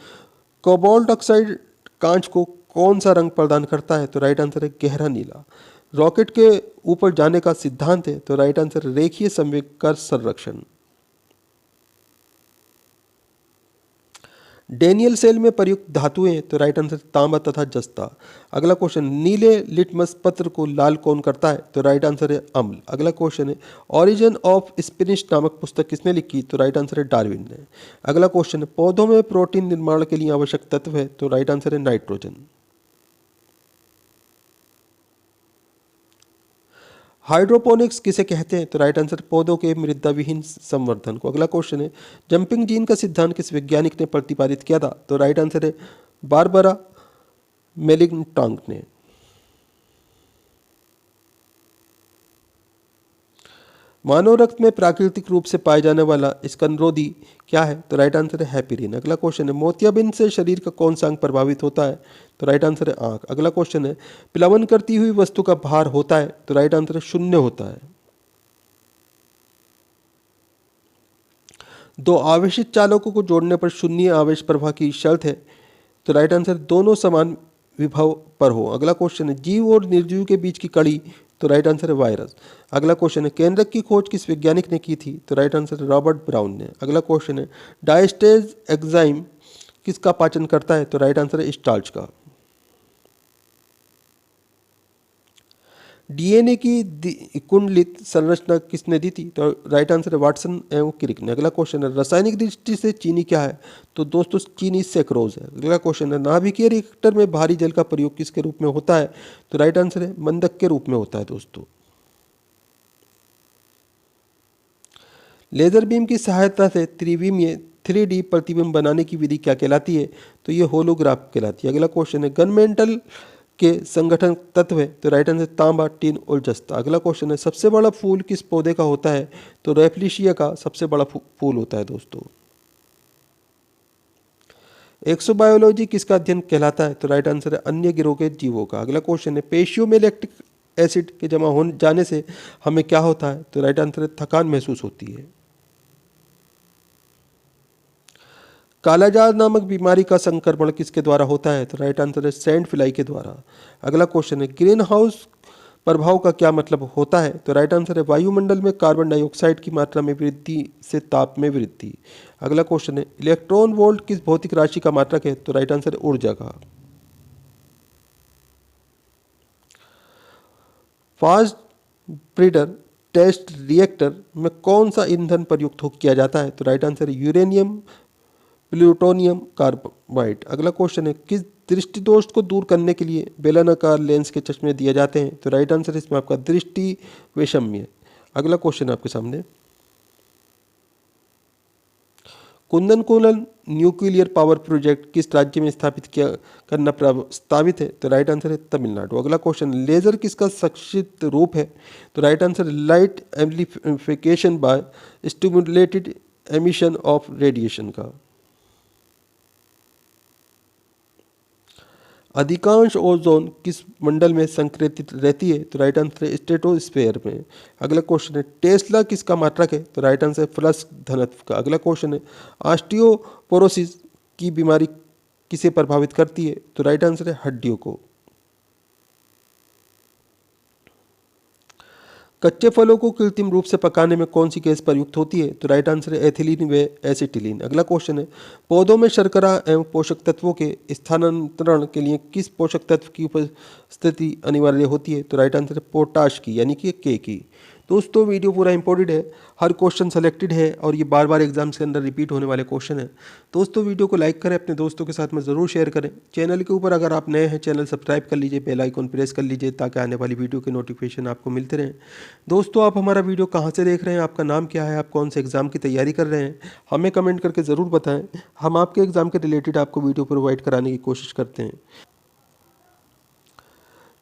कोबाल्ट ऑक्साइड कांच को कौन सा रंग प्रदान करता है? तो राइट आंसर है गहरा नीला। रॉकेट के ऊपर जाने का सिद्धांत है? तो राइट आंसर है रेखीय संवेग का संरक्षण। डेनियल सेल में प्रयुक्त धातुएं? तो राइट आंसर तांबा तथा जस्ता। अगला क्वेश्चन नीले लिटमस पत्र को लाल कौन करता है? तो राइट आंसर है अम्ल। अगला क्वेश्चन है ओरिजिन ऑफ स्पिनिश नामक पुस्तक किसने लिखी? तो राइट आंसर है डार्विन ने। अगला क्वेश्चन है पौधों में प्रोटीन निर्माण के लिए आवश्यक तत्व है? तो राइट आंसर है नाइट्रोजन। हाइड्रोपोनिक्स किसे कहते हैं? तो राइट आंसर पौधों के मृदा विहीन संवर्धन को। अगला क्वेश्चन है जंपिंग जीन का सिद्धांत किस वैज्ञानिक ने प्रतिपादित किया था? तो राइट आंसर है बारबरा मेलिग्नटांग ने। मानव रक्त में प्राकृतिक रूप से पाए जाने वाला स्कंदरोधी क्या है? तो राइट आंसर है हैपेरिन। अगला क्वेश्चन है मोतियाबिंद से शरीर का कौन सा अंग प्रभावित होता है? तो राइट आंसर है आंख। अगला क्वेश्चन है प्लवन करती हुई वस्तु का भार होता है? तो राइट आंसर है शून्य होता है। दो आवेशित चालकों को जोड़ने पर शून्य आवेश प्रवाह की शर्त है? तो राइट आंसर दोनों समान विभव पर हो। अगला क्वेश्चन है जीव और निर्जीव के बीच की कड़ी? तो राइट आंसर है वायरस। अगला क्वेश्चन है केंद्रक की खोज किस वैज्ञानिक ने की थी? तो राइट आंसर है रॉबर्ट ब्राउन ने। अगला क्वेश्चन है डायस्टेज एंजाइम किसका पाचन करता है? तो राइट आंसर है स्टार्च का। डीएनए की कुंडलित संरचना किसने दी थी? तो राइट आंसर है वाटसन एवं क्रिक ने। अगला क्वेश्चन है रासायनिक दृष्टि से चीनी क्या है? तो दोस्तों चीनी सेक्रोज है। अगला क्वेश्चन है नाभिकीय रिएक्टर में भारी जल का प्रयोग किसके रूप में होता है? तो राइट आंसर है मंदक के रूप में होता है दोस्तों। लेजर बीम की सहायता से त्रिविमीय 3D प्रतिबिंब बनाने की विधि क्या कहलाती है? तो ये होलोग्राफ कहलाती है। अगला क्वेश्चन है गनमेंटल के संगठन तत्व है? तो राइट आंसर तांबा टीन और जस्ता। अगला क्वेश्चन है सबसे बड़ा फूल किस पौधे का होता है? तो रेफ्लिशिया का सबसे बड़ा फूल होता है दोस्तों। एक्सोबायोलॉजी किसका अध्ययन कहलाता है? तो राइट आंसर है अन्य गिरोह के जीवों का। अगला क्वेश्चन है पेशियों में लैक्टिक एसिड के जमा हो जाने से हमें क्या होता है? तो राइट आंसर है थकान महसूस होती है। कालाजार नामक बीमारी का संक्रमण किसके द्वारा होता है? तो राइट आंसर है सैंड फ्लाई के द्वारा। अगला क्वेश्चन है ग्रीन हाउस प्रभाव का क्या मतलब होता है? तो राइट आंसर है वायुमंडल में कार्बन डाइऑक्साइड की मात्रा में वृद्धि से ताप में वृद्धि। अगला क्वेश्चन है इलेक्ट्रॉन वोल्ट किस भौतिक राशि का मात्रक है? तो राइट आंसर है ऊर्जा का। फास्ट ब्रीडर टेस्ट रिएक्टर में कौन सा ईंधन प्रयुक्त किया जाता है? तो राइट आंसर है यूरेनियम प्लूटोनियम कार्बाइड। अगला क्वेश्चन है किस दृष्टि दोष को दूर करने के लिए बेलनाकार लेंस के चश्मे दिए जाते हैं? तो राइट आंसर इसमें आपका दृष्टि वैषम्य। अगला क्वेश्चन आपके सामने Kundan colon nuclear power project किस राज्य में स्थापित किया करना प्रस्तावित है? तो राइट आंसर है तमिलनाडु। अगला क्वेश्चन लेजर किसका संक्षिप्त रूप है? तो right answer light amplification by stimulated emission of radiation का। अधिकांश ओजोन किस मंडल में संक्रेतित रहती है? तो राइट आंसर है स्ट्रेटोस्फेयर में। अगला क्वेश्चन है टेस्ला किसका मात्रक है? तो राइट आंसर है फ्लक्स घनत्व का। अगला क्वेश्चन है ऑस्टियोपोरोसिस की बीमारी किसे प्रभावित करती है? तो राइट आंसर है हड्डियों को। कच्चे फलों को कृत्रिम रूप से पकाने में कौन सी गैस प्रयुक्त होती है? तो राइट आंसर है एथिलीन व एसिटिलीन। अगला क्वेश्चन है पौधों में शर्करा एवं पोषक तत्वों के स्थानांतरण के लिए किस पोषक तत्व की उपस्थिति अनिवार्य होती है? तो राइट आंसर है पोटाश की यानी कि के की। दोस्तों वीडियो पूरा इंपॉर्टेंट है, हर क्वेश्चन सेलेक्टेड है और ये बार बार एग्जाम्स के अंदर रिपीट होने वाले क्वेश्चन है। दोस्तों वीडियो को लाइक करें, अपने दोस्तों के साथ में ज़रूर शेयर करें। चैनल के ऊपर अगर आप नए हैं, चैनल सब्सक्राइब कर लीजिए, बेल आइकन प्रेस कर लीजिए ताकि आने वाली वीडियो के नोटिफिकेशन आपको मिलते रहें। दोस्तों आप हमारा वीडियो कहाँ से देख रहे हैं, आपका नाम क्या है, आप कौन से एग्ज़ाम की तैयारी कर रहे हैं, हमें कमेंट करके ज़रूर बताएं। हम आपके एग्ज़ाम के रिलेटेड आपको वीडियो प्रोवाइड कराने की कोशिश करते हैं।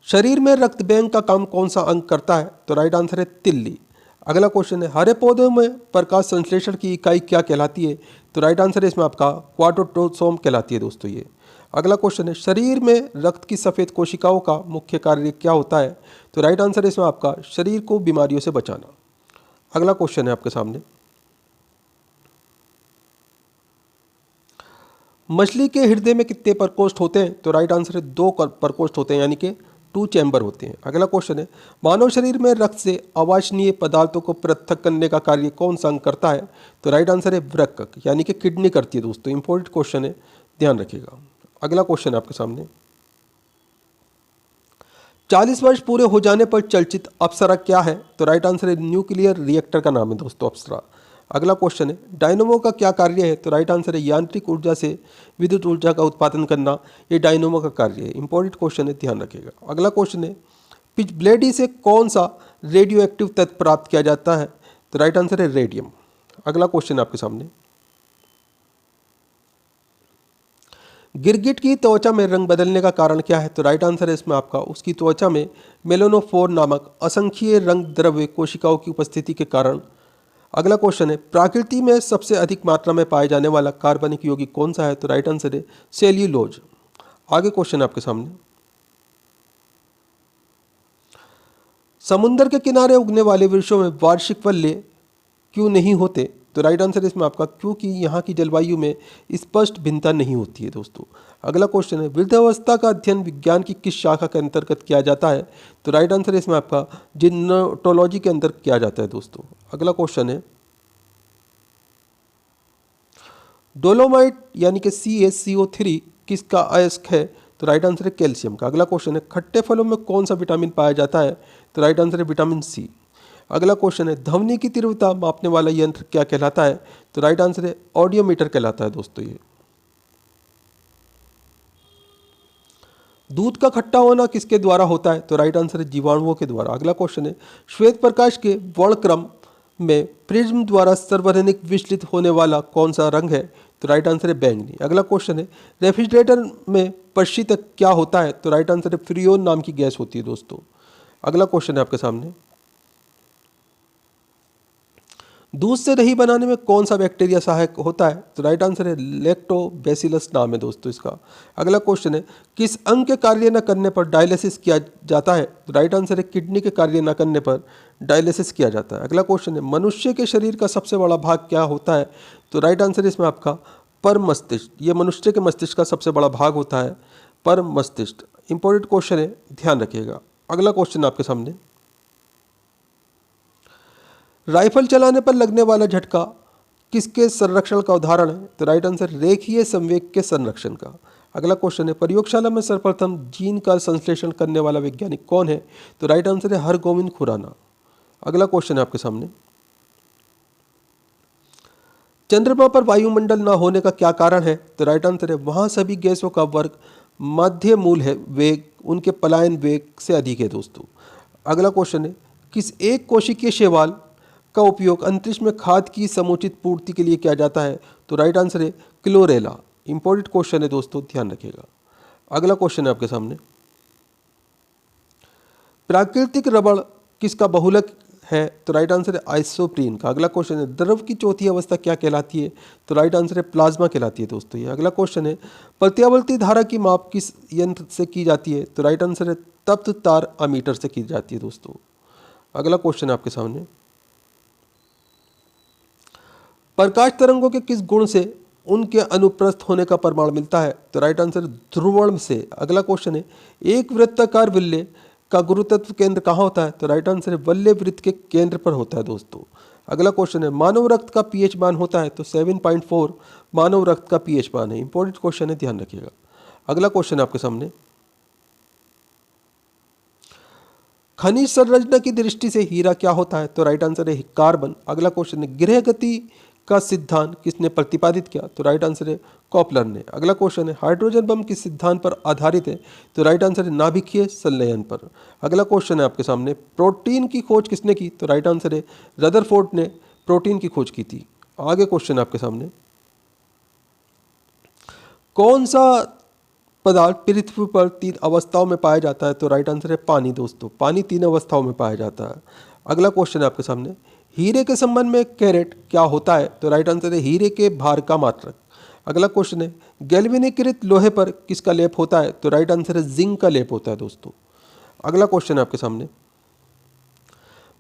शरीर में रक्त बैंक का काम कौन सा अंग करता है? तो राइट आंसर है तिल्ली। अगला क्वेश्चन है, हरे पौधों में प्रकाश संश्लेषण की इकाई क्या कहलाती है? तो राइट आंसर है इसमें आपका क्वाड्रोट्रोसोम कहलाती है दोस्तों ये। अगला क्वेश्चन है, शरीर में रक्त की सफ़ेद कोशिकाओं का मुख्य कार्य क्या होता है? तो राइट आंसर है इसमें आपका शरीर को बीमारियों से बचाना। अगला क्वेश्चन है आपके सामने, मछली के हृदय में कितने प्रकोष्ठ होते हैं? तो राइट आंसर है 2 प्रकोष्ठ होते हैं, यानी कि 2 चैम्बर होते हैं। अगला क्वेश्चन है, मानव शरीर में रक्त से अवांछनीय पदार्थों को पृथक करने का कार्य कौन सा अंग करता है? तो राइट आंसर है वृक्क, यानी कि किडनी करती है दोस्तों। इंपॉर्टेंट क्वेश्चन है, ध्यान रखिएगा। अगला क्वेश्चन है आपके सामने, 40 वर्ष पूरे हो जाने पर चर्चित अप्सरा क्या है? तो राइट आंसर है न्यूक्लियर रिएक्टर का नाम है दोस्तों अप्सरा। अगला क्वेश्चन है, डायनोमो का क्या कार्य है? तो राइट आंसर है यांत्रिक ऊर्जा से विद्युत ऊर्जा का उत्पादन करना, ये डायनोमो का कार्य है। इंपॉर्टेंट क्वेश्चन है, ध्यान रखिएगा। अगला क्वेश्चन है, पिचब्लेडी से कौन सा रेडियो एक्टिव तत्व प्राप्त किया जाता है? तो राइट आंसर है रेडियम। अगला क्वेश्चन है आपके सामने, गिरगिट की त्वचा में रंग बदलने का कारण क्या है? तो राइट आंसर है इसमें आपका उसकी त्वचा में मेलानोफोर नामक असंख्यीय रंग द्रव्य कोशिकाओं की उपस्थिति के कारण। अगला क्वेश्चन है, प्रकृति में सबसे अधिक मात्रा में पाए जाने वाला कार्बनिक यौगिक कौन सा है? तो राइट आंसर है सेल्यूलोज। आगे क्वेश्चन है आपके सामने, समुद्र के किनारे उगने वाले वृक्षों में वार्षिक फल्य क्यों नहीं होते? तो राइट आंसर इसमें आपका क्योंकि यहाँ की जलवायु में स्पष्ट भिन्नता नहीं होती है दोस्तों। अगला क्वेश्चन है, वृद्धावस्था का अध्ययन विज्ञान की किस शाखा के अंतर्गत किया जाता है? तो राइट आंसर इसमें आपका जिनोटोलॉजी के अंदर किया जाता है दोस्तों। अगला क्वेश्चन है, डोलोमाइट यानी कि CaCO3 किसका अयस्क है? तो राइट आंसर है कैल्शियम का। अगला क्वेश्चन है, खट्टे फलों में कौन सा विटामिन पाया जाता है? तो राइट आंसर है विटामिन सी। अगला क्वेश्चन है, ध्वनि की तीव्रता मापने वाला यंत्र क्या कहलाता है? तो राइट आंसर है ऑडियोमीटर कहलाता है दोस्तों ये। दूध का खट्टा होना किसके द्वारा होता है? तो राइट आंसर है जीवाणुओं के द्वारा। अगला क्वेश्चन है, श्वेत प्रकाश के वर्णक्रम में प्रिज्म द्वारा सार्वजनिक विचलित होने वाला कौन सा रंग है? तो राइट आंसर है बैंगनी। अगला क्वेश्चन है, रेफ्रिजरेटर में प्रशीतक क्या होता है? तो राइट आंसर है फ्रियोन नाम की गैस होती है दोस्तों। अगला क्वेश्चन है आपके सामने, दूध से दही बनाने में कौन सा बैक्टीरिया सहायक होता है? तो राइट आंसर है लैक्टोबैसिलस नाम है दोस्तों इसका। अगला क्वेश्चन है, किस अंग के कार्य न करने पर डायलिसिस किया जाता है? तो राइट आंसर है किडनी के कार्य न करने पर डायलिसिस किया जाता है। अगला क्वेश्चन है, मनुष्य के शरीर का सबसे बड़ा भाग क्या होता है? तो राइट आंसर इसमें आपका परम मस्तिष्क, ये मनुष्य के मस्तिष्क का सबसे बड़ा भाग होता है, परम मस्तिष्क। इंपॉर्टेंट क्वेश्चन है, ध्यान रखिएगा। अगला क्वेश्चन आपके सामने, राइफल चलाने पर लगने वाला झटका किसके संरक्षण का उदाहरण है? तो राइट आंसर रेखीय संवेग के संरक्षण का। अगला क्वेश्चन है, प्रयोगशाला में सर्वप्रथम जीन का संश्लेषण करने वाला वैज्ञानिक कौन है? तो राइट आंसर है हरगोविंद खुराना। अगला क्वेश्चन है आपके सामने, चंद्रमा पर वायुमंडल न होने का क्या कारण है? तो राइट आंसर है वहाँ सभी गैसों का वर्ग मध्य मूल है, वेग उनके पलायन वेग से अधिक है दोस्तों। अगला क्वेश्चन है, किस एक कोशिकीय शैवाल का उपयोग अंतरिक्ष में खाद की समुचित पूर्ति के लिए किया जाता है? तो राइट आंसर है क्लोरेला। इंपॉर्टेंट क्वेश्चन है दोस्तों, ध्यान रखिएगा। अगला क्वेश्चन है आपके सामने, प्राकृतिक रबड़ किसका बहुलक है? तो राइट आंसर है आइसोप्रीन का। अगला क्वेश्चन है, द्रव की चौथी अवस्था क्या कहलाती है? तो राइट आंसर है प्लाज्मा कहलाती है दोस्तों ये। अगला क्वेश्चन है, प्रत्यावर्ती धारा की माप किस यंत्र से की जाती है? तो राइट आंसर है तप्त तार अमीटर से की जाती है दोस्तों। अगला क्वेश्चन है आपके सामने, प्रकाश तरंगों के किस गुण से उनके अनुप्रस्थ होने का प्रमाण मिलता है? तो राइट आंसर ध्रुवण से। अगला क्वेश्चन है, एक वृत्ताकार वलय का गुरुत्व केंद्र कहाँ होता है? तो राइट आंसर है वलय वृत्त के केंद्र पर होता है दोस्तों। अगला क्वेश्चन है, मानव रक्त का पीएच मान होता है? तो 7.4 मानव रक्त का पीएच मान है। इंपॉर्टेंट क्वेश्चन है, ध्यान रखिएगा। अगला क्वेश्चन है आपके सामने, खनिज संरचना की दृष्टि से हीरा क्या होता है? तो राइट आंसर है कार्बन। अगला क्वेश्चन है, गृह गति का सिद्धांत किसने प्रतिपादित किया? तो राइट आंसर है कॉपलर ने। अगला क्वेश्चन है, हाइड्रोजन बम किस सिद्धांत पर आधारित है? तो राइट आंसर है नाभिकीय संलयन पर। अगला क्वेश्चन है आपके सामने, प्रोटीन की खोज किसने की? तो राइट आंसर है रदरफोर्ड ने प्रोटीन की खोज की थी। आगे क्वेश्चन है आपके सामने, कौन सा पदार्थ पृथ्वी पर 3 अवस्थाओं में पाया जाता है? तो राइट आंसर है पानी दोस्तों। पानी 3 अवस्थाओं में पाया जाता है। अगला क्वेश्चन है आपके सामने, हीरे के संबंध में कैरेट क्या होता है? तो राइट आंसर है हीरे के भार का मात्रक। अगला क्वेश्चन है, गैल्वेनीकृत लोहे पर किसका लेप होता है? तो राइट आंसर है जिंक का लेप होता है दोस्तों। अगला क्वेश्चन है आपके सामने,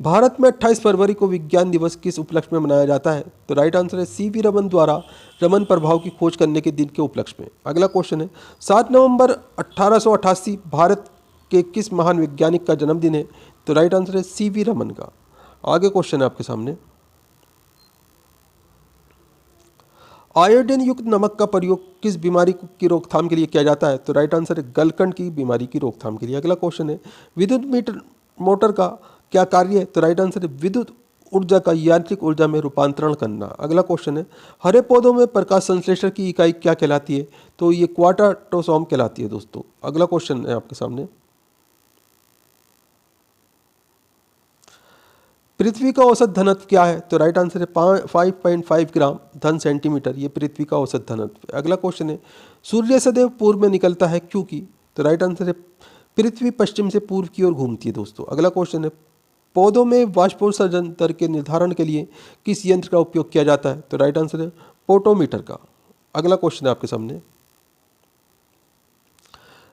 भारत में 28 फरवरी को विज्ञान दिवस किस उपलक्ष्य में मनाया जाता है? तो राइट आंसर है सीवी रमन द्वारा रमन प्रभाव की खोज करने के दिन के उपलक्ष्य में। अगला क्वेश्चन है, 7 नवंबर 1888 भारत के किस महान वैज्ञानिक का जन्मदिन है? तो राइट आंसर है सीवी रमन का। आगे क्वेश्चन है आपके सामने, आयोडीन युक्त नमक का प्रयोग किस बीमारी की रोकथाम के लिए किया जाता है? तो राइट आंसर है गलकंड की बीमारी की रोकथाम के लिए। अगला क्वेश्चन है, विद्युत मीटर मोटर का क्या कार्य है? तो राइट आंसर है विद्युत ऊर्जा का यांत्रिक ऊर्जा में रूपांतरण करना। अगला क्वेश्चन है, हरे पौधों में प्रकाश संश्लेषण की इकाई क्या कहलाती है? तो ये क्वार्टाटोसोम कहलाती है दोस्तों। अगला क्वेश्चन है आपके सामने, पृथ्वी का औसत घनत्व क्या है? तो राइट आंसर है 5.5 ग्राम धन सेंटीमीटर, ये पृथ्वी का औसत घनत्व। अगला क्वेश्चन है, सूर्य सदैव पूर्व में निकलता है क्योंकि? तो राइट आंसर है पृथ्वी पश्चिम से पूर्व की ओर घूमती है दोस्तों। अगला क्वेश्चन है, पौधों में वाष्पोत्सर्जन दर के निर्धारण के लिए किस यंत्र का उपयोग किया जाता है? तो राइट आंसर है पोटोमीटर का। अगला क्वेश्चन है आपके सामने,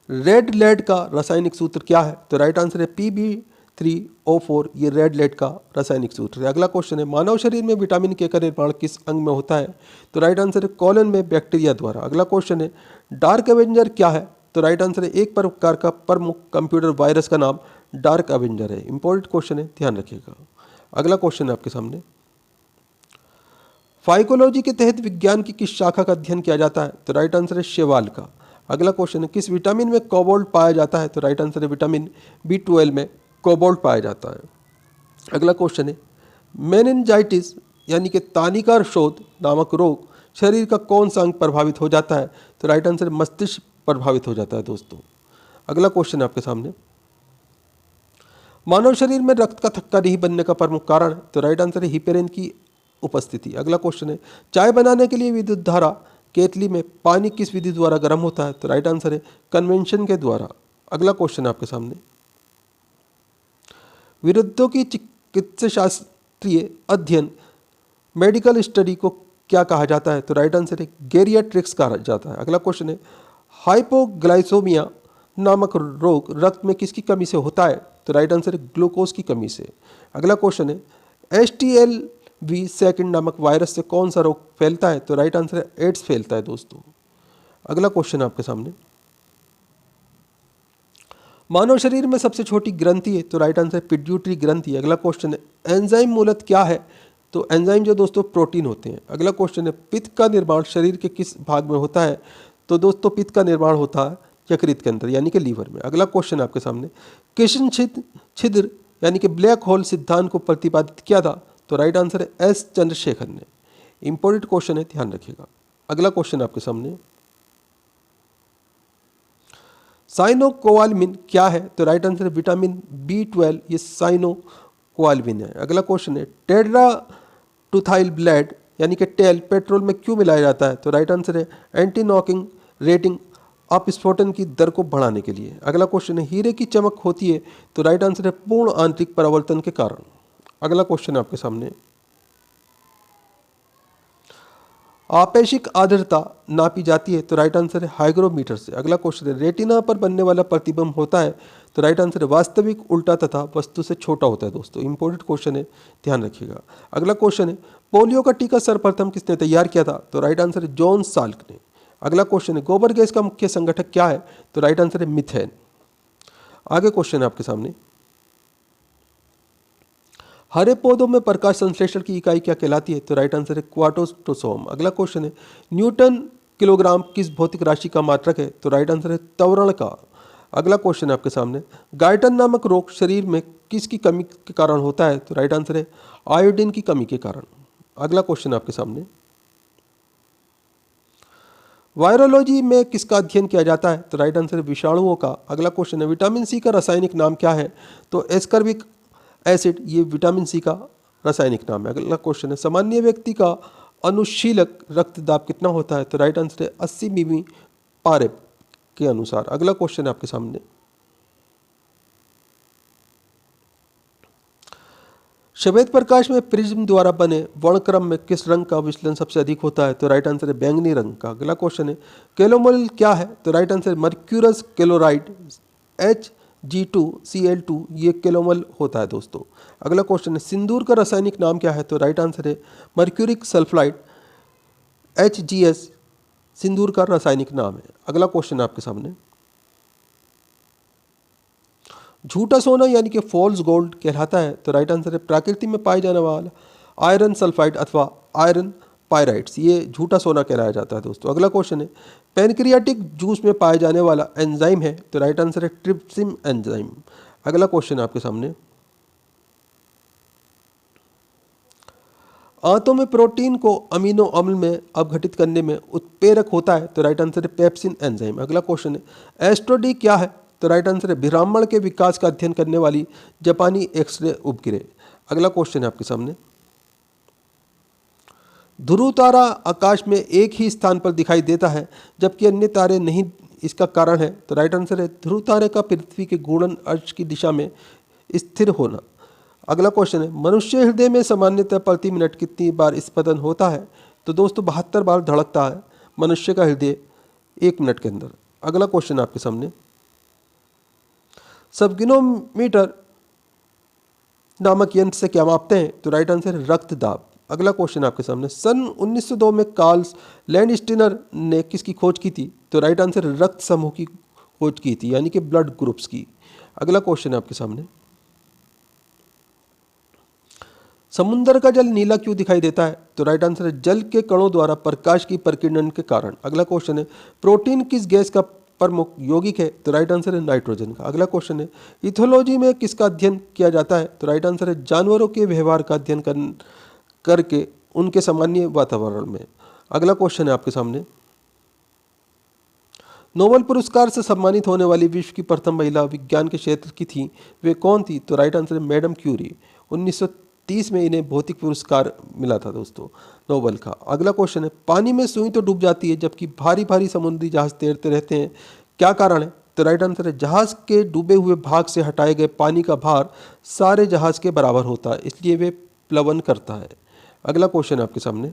रेड लेड का रासायनिक सूत्र क्या है? तो राइट आंसर है Pb3O4, ये रेड लेड का रासायनिक सूत्र है। अगला क्वेश्चन है, मानव शरीर में विटामिन के का निर्माण किस अंग में होता है? तो राइट आंसर है कॉलन में बैक्टीरिया द्वारा। अगला क्वेश्चन है, डार्क एवेंजर क्या है? तो राइट आंसर है एक प्रकार का प्रमुख कंप्यूटर वायरस का नाम डार्क एवेंजर है। इंपॉर्टेंट क्वेश्चन है, ध्यान रखिएगा। अगला क्वेश्चन है आपके सामने, फाइकोलॉजी के तहत विज्ञान की किस शाखा का अध्ययन किया जाता है? तो राइट आंसर है शैवाल का। अगला क्वेश्चन है, किस विटामिन में कोबाल्ट पाया जाता है? तो राइट आंसर है विटामिन B12 में कोबाल्ट पाया जाता है। अगला क्वेश्चन है, मेनिनजाइटिस यानी कि तानिकार शोथ नामक रोग शरीर का कौन सा अंग प्रभावित हो जाता है? तो राइट आंसर मस्तिष्क प्रभावित हो जाता है दोस्तों। अगला क्वेश्चन है आपके सामने, मानव शरीर में रक्त का थक्का नहीं बनने का प्रमुख कारण? तो राइट आंसर है हिपेरिन की उपस्थिति। अगला क्वेश्चन है, चाय बनाने के लिए विद्युत धारा केतली में पानी किस विधि द्वारा गर्म होता है? तो राइट आंसर है कन्वेंशन के द्वारा। अगला क्वेश्चन है आपके सामने, विरुद्धों की चिकित्सा शास्त्रीय अध्ययन मेडिकल स्टडी को क्या कहा जाता है? तो राइट आंसर है गेरियाट्रिक्स कहा जाता है। अगला क्वेश्चन है, हाइपोग्लाइसेमिया नामक रोग रक्त में किसकी कमी से होता है? तो राइट आंसर है ग्लूकोज की कमी से। अगला क्वेश्चन है, HTLV2 नामक वायरस से कौन सा रोग फैलता है? तो राइट आंसर है एड्स फैलता है दोस्तों। अगला क्वेश्चन है आपके सामने, मानव शरीर में सबसे छोटी ग्रंथि है? तो राइट आंसर है पिट्यूटरी ग्रंथि। अगला क्वेश्चन है, एंजाइम मूलतः क्या है? तो एंजाइम जो दोस्तों प्रोटीन होते हैं। अगला क्वेश्चन है, पित्त का निर्माण शरीर के किस भाग में होता है? तो दोस्तों पित्त का निर्माण होता है यकृत के अंदर यानी कि लीवर में। अगला क्वेश्चन है आपके सामने, कृष्ण छिद्र यानी कि ब्लैक होल सिद्धांत को प्रतिपादित किया था? तो राइट आंसर है S चंद्रशेखर ने। इंपॉर्टेंट क्वेश्चन है, ध्यान रखिएगा। अगला क्वेश्चन आपके सामने, साइनोकोवालमिन क्या है? तो राइट आंसर है विटामिन B12, ये साइनोकोवालमिन है। अगला क्वेश्चन है, टेट्राटूथाइल ब्लेड यानी कि टेल पेट्रोल में क्यों मिलाया जाता है? तो राइट आंसर है एंटी नॉकिंग रेटिंग अपस्फोटन की दर को बढ़ाने के लिए। अगला क्वेश्चन है, हीरे की चमक होती है? तो राइट आंसर है पूर्ण आंतरिक परावर्तन के कारण। अगला क्वेश्चन है आपके सामने, आपेक्षिक आर्द्रता नापी जाती है? तो राइट आंसर है हाइग्रोमीटर से। अगला क्वेश्चन है, रेटिना पर बनने वाला प्रतिबिंब होता है? तो राइट आंसर है वास्तविक, उल्टा तथा वस्तु से छोटा होता है दोस्तों। इंपॉर्टेंट क्वेश्चन है, ध्यान रखिएगा। अगला क्वेश्चन है, पोलियो का टीका सर्वप्रथम किसने तैयार किया था? तो राइट आंसर है जॉन साल्क ने। अगला क्वेश्चन है, गोबर गैस का मुख्य संगठक क्या है? तो राइट आंसर है मीथेन। आगे क्वेश्चन है आपके सामने, हरे पौधों में प्रकाश संश्लेषण की इकाई क्या कहलाती है? तो राइट आंसर है क्वार्टोसोम। अगला क्वेश्चन है, न्यूटन किलोग्राम किस भौतिक राशि का मात्रक है? तो राइट आंसर है त्वरण का। अगला क्वेश्चन है आपके सामने, गायटन नामक रोग शरीर में किसकी कमी के कारण होता है? तो राइट आंसर है आयोडीन की कमी के कारण। अगला क्वेश्चन आपके सामने, वायरोलॉजी में किसका अध्ययन किया जाता है? तो राइट आंसर है विषाणुओं का। अगला क्वेश्चन है, विटामिन सी का रासायनिक नाम क्या है? तो एस्कर्बिक एसिड ये विटामिन सी का रासायनिक नाम है। अगला क्वेश्चन है, सामान्य व्यक्ति का अनुशीलक रक्तदाब कितना होता है? तो राइट आंसर है 80 मिमी पारे के अनुसार। अगला क्वेश्चन है आपके सामने, श्वेत प्रकाश में प्रिज्म द्वारा बने वर्णक्रम में किस रंग का विचलन सबसे अधिक होता है? तो राइट आंसर है बैंगनी रंग का। अगला क्वेश्चन है, कैलोमल क्या है? तो राइट आंसर है मर्क्यूरस क्लोराइड Hg2Cl2 ये कैलोमल होता है दोस्तों। अगला क्वेश्चन है, सिंदूर का रासायनिक नाम क्या है? तो राइट आंसर है मर्क्यूरिक सल्फाइड HgS सिंदूर का रासायनिक नाम है। अगला क्वेश्चन है आपके सामने, झूठा सोना यानी कि फॉल्स गोल्ड कहलाता है? तो राइट आंसर है प्रकृति में पाए जाने वाला आयरन सल्फाइड अथवा आयरन पायराइट्स ये झूठा सोना कहलाया जाता है दोस्तों। अगला क्वेश्चन है, पैनक्रियाटिक जूस में पाए जाने वाला एंजाइम है? तो राइट आंसर है ट्रिप्सिन एंजाइम। अगला क्वेश्चन है आपके सामने, आंतों में प्रोटीन को अमीनो अम्ल में अपघटित करने में उत्प्रेरक होता है? तो राइट आंसर है पेप्सिन एंजाइम। अगला क्वेश्चन है, एस्ट्रोडी क्या है? तो राइट आंसर है ब्राह्मण के विकास का अध्ययन करने वाली जापानी एक्सरे उपग्रह। अगला क्वेश्चन है आपके सामने, ध्रुव तारा आकाश में एक ही स्थान पर दिखाई देता है जबकि अन्य तारे नहीं, इसका कारण है? तो राइट आंसर है ध्रुव तारे का पृथ्वी के घूर्णन अक्ष की दिशा में स्थिर होना। अगला क्वेश्चन है, मनुष्य हृदय में सामान्यतः प्रति मिनट कितनी बार स्पंदन होता है? तो दोस्तों 72 बार धड़कता है मनुष्य का हृदय 1 मिनट के अंदर। अगला क्वेश्चन आपके सामने, सबगिनोमीटर नामक यंत्र से क्या मापते हैं? तो राइट आंसर है रक्तदाब। अगला क्वेश्चन आपके सामने, सन 1902 में कार्ल लैंडस्टीनर ने किसकी खोज की थी? तो राइट आंसर है रक्त समूह की खोज की थी यानी कि ब्लड ग्रुप्स की। अगला क्वेश्चन है आपके सामने, समुद्र का जल नीला क्यों दिखाई देता है? तो राइट आंसर है जल के कणों द्वारा प्रकाश की प्रकीर्णन के कारण। अगला क्वेश्चन है, प्रोटीन किस गैस का प्रमुख यौगिक है? तो राइट आंसर है नाइट्रोजन का। अगला क्वेश्चन है, इथोलॉजी में किसका अध्ययन किया जाता है? तो राइट आंसर है जानवरों के व्यवहार का अध्ययन करके उनके सामान्य वातावरण में। अगला क्वेश्चन है आपके सामने, नोबेल पुरस्कार से सम्मानित होने वाली विश्व की प्रथम महिला विज्ञान के क्षेत्र की थी, वे कौन थी? तो राइट आंसर है मैडम क्यूरी। 1930 में इन्हें भौतिक पुरस्कार मिला था दोस्तों नोबेल का। अगला क्वेश्चन है, पानी में सुई तो डूब जाती है जबकि भारी भारी समुद्री जहाज तैरते रहते हैं, क्या कारण है? तो राइट आंसर है जहाज के डूबे हुए भाग से हटाए गए पानी का भार सारे जहाज के बराबर होता है, इसलिए वे प्लवन करता है। अगला क्वेश्चन है आपके सामने,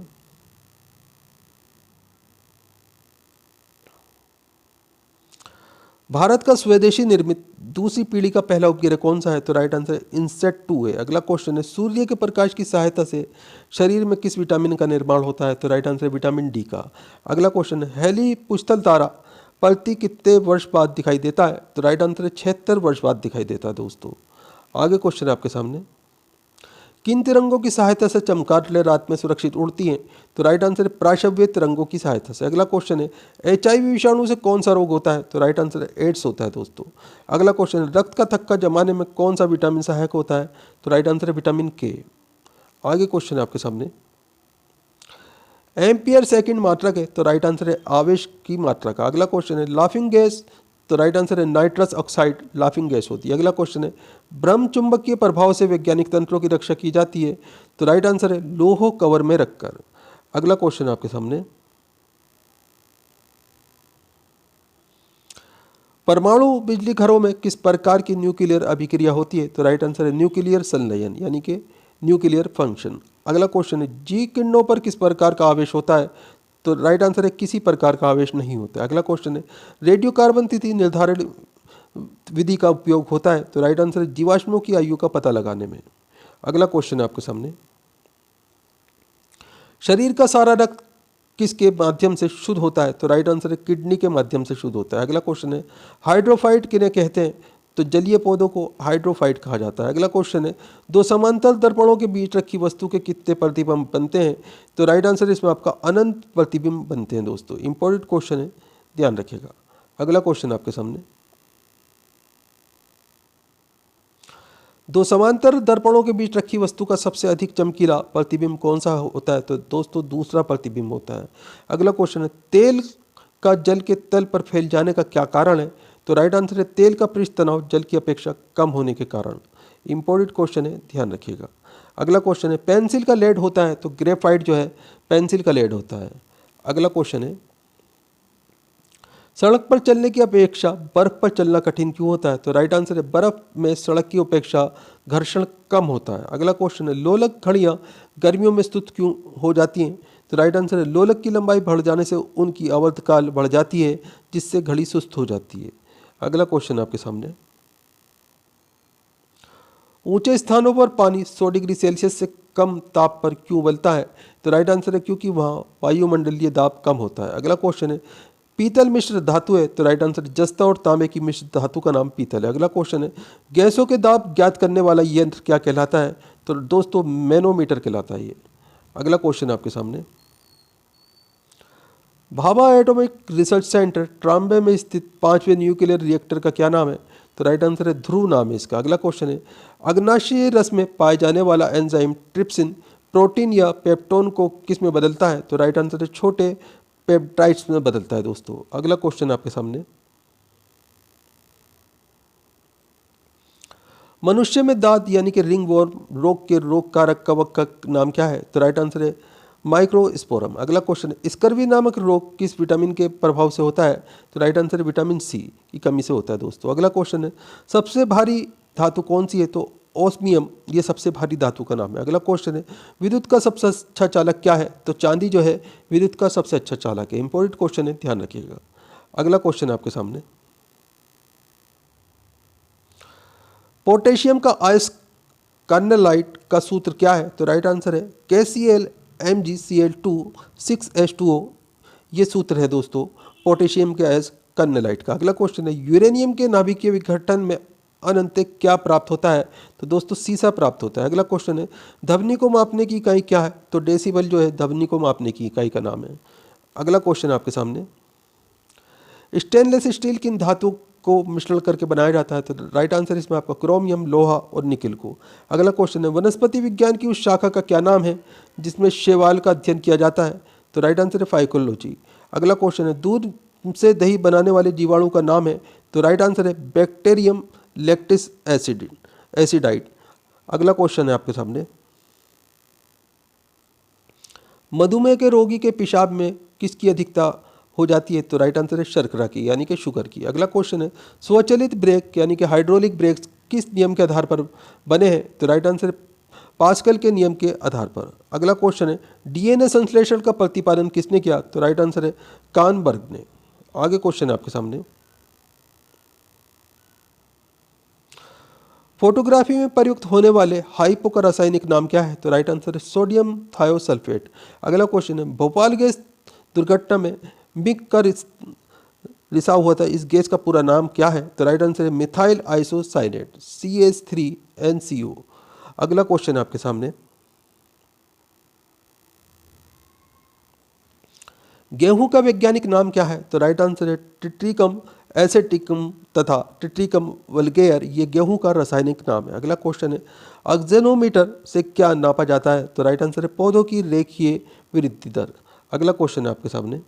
भारत का स्वदेशी निर्मित दूसरी पीढ़ी का पहला उपग्रह कौन सा है? तो राइट आंसर इनसेट 2 है। अगला क्वेश्चन है, सूर्य के प्रकाश की सहायता से शरीर में किस विटामिन का निर्माण होता है? तो राइट आंसर विटामिन डी का। अगला क्वेश्चन है, हेली पुस्तल तारा प्रति कितने वर्ष बाद दिखाई देता है? तो राइट आंसर है 76 वर्ष बाद दिखाई देता है दोस्तों। आगे क्वेश्चन है आपके सामने, किन तिरंगों की सहायता से चमगादड़ें रात में सुरक्षित उड़ती हैं? तो राइट आंसर है प्राशव्य तिरंगों की सहायता से। अगला क्वेश्चन है, HIV विषाणु से कौन सा रोग होता है? तो राइट आंसर है एड्स होता है दोस्तों। अगला क्वेश्चन है, रक्त का थक्का जमाने में कौन सा विटामिन सहायक होता है? तो राइट आंसर है विटामिन के। आगे क्वेश्चन है आपके सामने, एम्पियर सेकंड मात्रक है? तो राइट आंसर है आवेश की मात्रा का। अगला क्वेश्चन है, लाफिंग गैस? तो राइट आंसर है नाइट्रस ऑक्साइड लाफिंग गैस होती है। अगला क्वेश्चन है, ब्रह्म चुंबकीय प्रभाव से वैज्ञानिक तंत्रों की रक्षा की जाती है? तो राइट आंसर है लोह कवर में रखकर। अगला क्वेश्चन है आपके सामने, परमाणु बिजली घरों में किस प्रकार की न्यूक्लियर अभिक्रिया होती है? तो राइट आंसर है न्यूक्लियर संलयन यानी कि न्यूक्लियर फंक्शन। अगला क्वेश्चन है, जी किरणों पर किस प्रकार का आवेश होता है? तो राइट आंसर है किसी प्रकार का आवेश नहीं होता है। अगला क्वेश्चन है, रेडियो कार्बन तिथि निर्धारण विधि का उपयोग होता है? तो राइट आंसर है जीवाश्मों की आयु का पता लगाने में। अगला क्वेश्चन है आपके सामने, शरीर का सारा रक्त किसके माध्यम से शुद्ध होता है? तो राइट आंसर है किडनी के माध्यम से शुद्ध होता है। अगला क्वेश्चन है, हाइड्रोफाइट किन्हें कहते हैं? तो जलीय पौधों को हाइड्रोफाइट कहा जाता है। अगला क्वेश्चन है, दो समांतर दर्पणों के बीच रखी वस्तु के कितने प्रतिबिंब बनते हैं? तो राइट आंसर इसमें आपका अनंत प्रतिबिंब बनते हैं दोस्तों। इंपॉर्टेंट क्वेश्चन है, ध्यान रखिएगा। अगला क्वेश्चन आपके सामने, दो समांतर दर्पणों के बीच रखी वस्तु का सबसे अधिक चमकीला प्रतिबिंब कौन सा होता है? तो दोस्तों दूसरा प्रतिबिंब होता है। अगला क्वेश्चन है, तेल का जल के तल पर फैल जाने का क्या कारण है? तो राइट आंसर है तेल का पृष्ठ तनाव जल की अपेक्षा कम होने के कारण। इंपॉर्टेंट क्वेश्चन है, ध्यान रखिएगा। अगला क्वेश्चन है, पेंसिल का लेड होता है तो ग्रेफाइट जो है पेंसिल का लेड होता है। अगला क्वेश्चन है, सड़क पर चलने की अपेक्षा बर्फ पर चलना कठिन क्यों होता है? तो राइट आंसर है बर्फ में सड़क की अपेक्षा घर्षण कम होता है। अगला क्वेश्चन है, लोलक घड़ियां गर्मियों में सुस्त क्यों हो जाती हैं? तो राइट आंसर है लोलक की लंबाई बढ़ जाने से उनकी आवर्तकाल बढ़ जाती है, जिससे घड़ी सुस्त हो जाती है। अगला क्वेश्चन आपके सामने, ऊंचे स्थानों पर पानी 100 डिग्री सेल्सियस से कम ताप पर क्यों उबलता है? तो राइट आंसर है क्योंकि वहाँ वायुमंडलीय दाब कम होता है। अगला क्वेश्चन है, पीतल मिश्र धातु है? तो राइट आंसर है जस्ता और तांबे की मिश्र धातु का नाम पीतल है। अगला क्वेश्चन है, गैसों के दाब ज्ञात करने वाला यंत्र क्या कहलाता है? तो दोस्तों मैनोमीटर कहलाता है ये। अगला क्वेश्चन आपके सामने, Bhabha atomic research centre Trombay में स्थित 5वें न्यूक्लियर रिएक्टर का क्या नाम है? तो राइट आंसर है ध्रुव नाम है इसका। अगला क्वेश्चन है, अग्नाशयी रस में पाए जाने वाला एंजाइम ट्रिप्सिन प्रोटीन या पेप्टोन को किस में बदलता है? तो राइट आंसर है छोटे पेप्टाइड्स में बदलता है दोस्तों। अगला क्वेश्चन आपके सामने, मनुष्य में दांत यानी कि रिंग वॉर्म रोग के रोग कारक कवक का नाम क्या है? तो राइट आंसर है माइक्रोस्पोरम। अगला क्वेश्चन है, स्कर्वी नामक रोग किस विटामिन के प्रभाव से होता है? तो राइट आंसर है विटामिन सी की कमी से होता है दोस्तों। अगला क्वेश्चन है, सबसे भारी धातु कौन सी है? तो ओस्मियम ये सबसे भारी धातु का नाम है। अगला क्वेश्चन है, विद्युत का सबसे अच्छा चालक क्या है? तो चांदी जो है विद्युत का सबसे अच्छा चालक है। इंपॉर्टेंट क्वेश्चन है, ध्यान रखिएगा। अगला क्वेश्चन है आपके सामने, पोटेशियम का अयस्कार्नलाइट का सूत्र क्या है? तो राइट आंसर है KCl MgCl2 6H2O, ये सूत्र है दोस्तों पोटेशियम के अयस्कार्नलाइट का। अगला क्वेश्चन है, यूरेनियम के नाभिकीय विघटन में अनंत क्या प्राप्त होता है? तो दोस्तों सीसा प्राप्त होता है। अगला क्वेश्चन है, ध्वनि को मापने की इकाई क्या है? तो डेसिबल जो है ध्वनि को मापने की इकाई का नाम है। अगला क्वेश्चन आपके सामने, स्टेनलेस स्टील किन धातु को मिश्रण करके बनाया जाता है? तो राइट आंसर इसमें आपका क्रोमियम, लोहा और निकिल को। अगला क्वेश्चन है, वनस्पति विज्ञान की उस शाखा का क्या नाम है जिसमें शैवाल का अध्ययन किया जाता है? तो राइट आंसर है फाइकोलॉजी। अगला क्वेश्चन है, दूध से दही बनाने वाले जीवाणु का नाम है? तो राइट आंसर है बैक्टीरियम लैक्टिस एसिडाइड। अगला क्वेश्चन है आपके सामने, मधुमेह के रोगी के पेशाब में किसकी अधिकता हो जाती है? तो राइट आंसर है शर्करा की यानी कि शुगर की। अगला क्वेश्चन है, स्वचालित ब्रेक यानी कि हाइड्रोलिक ब्रेक्स किस नियम के आधार पर बने हैं? तो राइट आंसर है पास्कल के नियम के आधार पर। अगला क्वेश्चन है, DNA संश्लेषण का प्रतिपादन किसने किया? तो राइट आंसर है कानबर्ग ने। आगे क्वेश्चन है आपके सामने, फोटोग्राफी में प्रयुक्त होने वाले हाइपो का रासायनिक नाम क्या है? तो राइट आंसर है सोडियम थायोसल्फेट। अगला क्वेश्चन है, भोपाल गैस दुर्घटना में मिग का रिसाव हुआ था, इस गैस का पूरा नाम क्या है? तो राइट आंसर है मिथाइल आइसोसाइनेट CH3NCO। अगला क्वेश्चन है आपके सामने, गेहूं का वैज्ञानिक नाम क्या है? तो राइट आंसर है टिट्रिकम एसेटिकम तथा टिट्रिकम वल्गेयर, ये गेहूं का रासायनिक नाम है। अगला क्वेश्चन है, ऑक्जेनोमीटर से क्या नापा जाता है? तो राइट आंसर है पौधों की रेखीय वृद्धि दर। अगला क्वेश्चन है आपके सामने,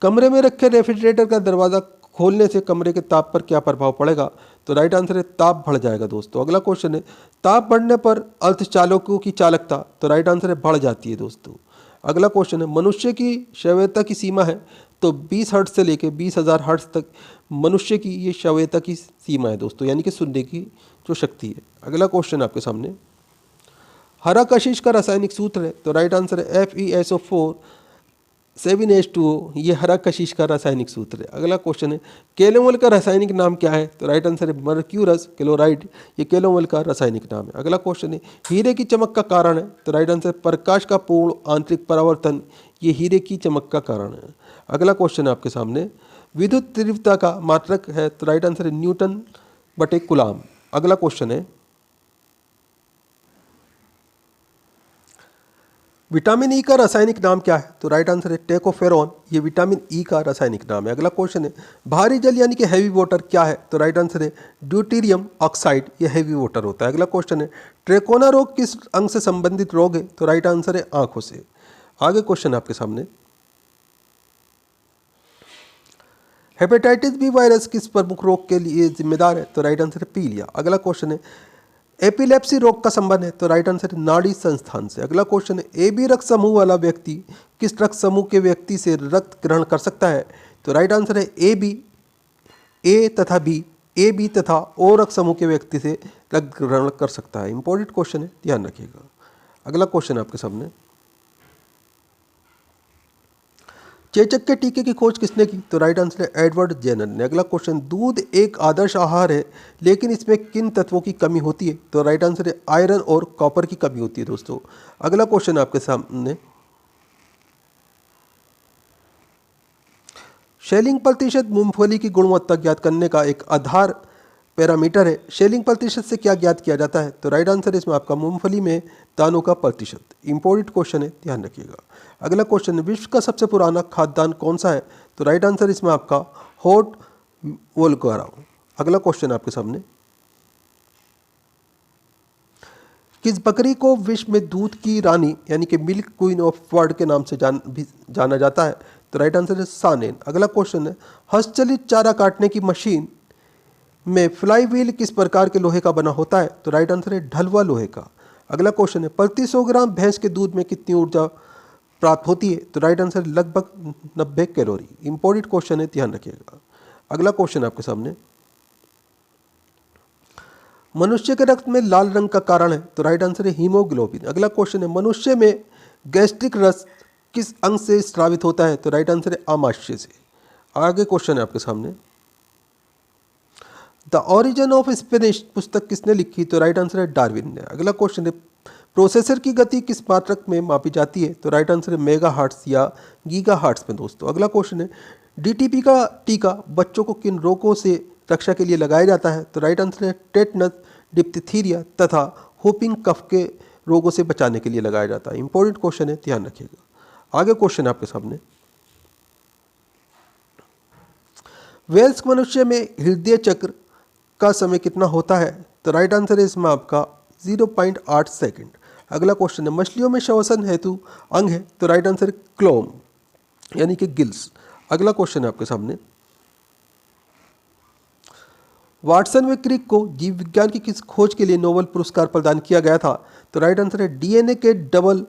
कमरे में रखे रेफ्रिजरेटर का दरवाजा खोलने से कमरे के ताप पर क्या प्रभाव पड़ेगा? तो राइट आंसर है ताप बढ़ जाएगा दोस्तों। अगला क्वेश्चन है, ताप बढ़ने पर अर्धचालकों की चालकता? तो राइट आंसर है बढ़ जाती है दोस्तों। अगला क्वेश्चन है, मनुष्य की श्रव्यता की सीमा है? तो 20 हर्ट्ज से लेकर 20,000 हर्ट्ज तक मनुष्य की ये श्रव्यता की सीमा है दोस्तों, यानी कि सुनने की जो शक्ति है। अगला क्वेश्चन आपके सामने, हरा कशिश का रासायनिक सूत्र है? तो राइट आंसर है FeSO4 7H2O, ये हरा कशिश का रासायनिक सूत्र है। अगला क्वेश्चन है, केलोमल का रासायनिक नाम क्या है? तो राइट आंसर है मर्क्यूरस क्लोराइड, ये केलोमल का रासायनिक नाम है। अगला क्वेश्चन है, हीरे की चमक का कारण है? तो राइट आंसर प्रकाश का पूर्ण आंतरिक परावर्तन, ये हीरे की चमक का कारण है। अगला क्वेश्चन है आपके सामने, विद्युत तीव्रता का मात्रक है? तो राइट आंसर है न्यूटन बटे कूलाम। अगला क्वेश्चन है, विटामिन ई का रासायनिक नाम क्या है? तो राइट आंसर है टेकोफेरॉन, ये विटामिन ई का रासायनिक नाम है। अगला क्वेश्चन है भारी जल यानी कि हैवी वाटर क्या है? तो राइट आंसर है ड्यूटीरियम ऑक्साइड, ये हैवी वाटर होता है। अगला क्वेश्चन है ट्रेकोना रोग किस अंग से संबंधित रोग है? तो राइट आंसर है आंखों से। आगे क्वेश्चन आपके सामने, हेपेटाइटिस बी वायरस किस प्रमुख रोग के लिए जिम्मेदार है? तो राइट आंसर है पीलिया। अगला क्वेश्चन है एपिलेप्सी रोग का संबंध है? तो राइट आंसर है नाड़ी संस्थान से। अगला क्वेश्चन है ए बी रक्त समूह वाला व्यक्ति किस रक्त समूह के व्यक्ति से रक्त ग्रहण कर सकता है? तो राइट आंसर है ए बी, ए तथा बी, ए बी तथा ओ रक्त समूह के व्यक्ति से रक्त ग्रहण कर सकता है। इंपॉर्टेंट क्वेश्चन है, ध्यान रखिएगा। अगला क्वेश्चन आपके सामने, चेचक के टीके की खोज किसने की? तो राइट आंसर है एडवर्ड जेनर ने। अगला क्वेश्चन दूध एक आदर्श आहार है लेकिन इसमें किन तत्वों की कमी होती है? तो राइट आंसर है आयरन और कॉपर की कमी होती है दोस्तों। अगला क्वेश्चन आपके सामने, शेलिंग प्रतिशत मूंगफली की गुणवत्ता ज्ञात करने का एक आधार पैरामीटर है। शेलिंग प्रतिशत से क्या ज्ञात किया जाता है? तो राइट आंसर इसमें आपका मूंगफली में दानों का प्रतिशत। इंपॉर्टेंट क्वेश्चन है, ध्यान रखिएगा। अगला क्वेश्चन है विश्व का सबसे पुराना खाद्यान्न कौन सा है? तो राइट आंसर इसमें आपका हॉट वोल्गारा। अगला क्वेश्चन आपके सामने, किस बकरी को विश्व में दूध की रानी यानी कि मिल्क क्वीन ऑफ वर्ल्ड के नाम से जाना जाता है? तो राइट आंसर है सानेन। अगला क्वेश्चन है हस्तचलित चारा काटने की मशीन में फ्लाई व्हील किस प्रकार के लोहे का बना होता है? तो राइट आंसर है ढलवा लोहे का। अगला क्वेश्चन है प्रति 100 ग्राम भैंस के दूध में कितनी ऊर्जा प्राप्त होती है? तो राइट आंसर लगभग 90 कैलोरी। इंपॉर्टेंट क्वेश्चन है, ध्यान रखिएगा। अगला क्वेश्चन आपके सामने, मनुष्य के रक्त में लाल रंग का कारण है? तो राइट आंसर है हीमोग्लोबिन। अगला क्वेश्चन है मनुष्य में गैस्ट्रिक रस किस अंग से स्रावित होता है? तो राइट आंसर है आमाशय से। आगे क्वेश्चन है आपके सामने, द ओरिजिन ऑफ स्पेनिश पुस्तक किसने लिखी? तो राइट आंसर है डार्विन ने। अगला क्वेश्चन है प्रोसेसर की गति किस मात्रक में मापी जाती है? तो राइट आंसर है मेगा हार्ट्स या गीगा हार्ट्स में दोस्तों। अगला क्वेश्चन है डीटीपी का टीका बच्चों को किन रोगों से रक्षा के लिए लगाया जाता है? तो राइट आंसर है टेटनस, डिप्थीरिया तथा होपिंग कफ के रोगों से बचाने के लिए लगाया जाता है। इंपॉर्टेंट क्वेश्चन है, ध्यान रखिएगा। आगे क्वेश्चन आपके सामने, वयस्क मनुष्य में हृदय चक्र का समय कितना होता है? तो राइट आंसर है इसमें आपका 0.8 सेकेंड। अगला क्वेश्चन है मछलियों में श्वसन हेतु अंग है? तो राइट आंसर है क्लोम यानी कि गिल्स। अगला क्वेश्चन है आपके सामने, वाटसन व क्रिक को जीव विज्ञान की किस खोज के लिए नोबेल पुरस्कार प्रदान किया गया था? तो राइट आंसर है डीएनए के डबल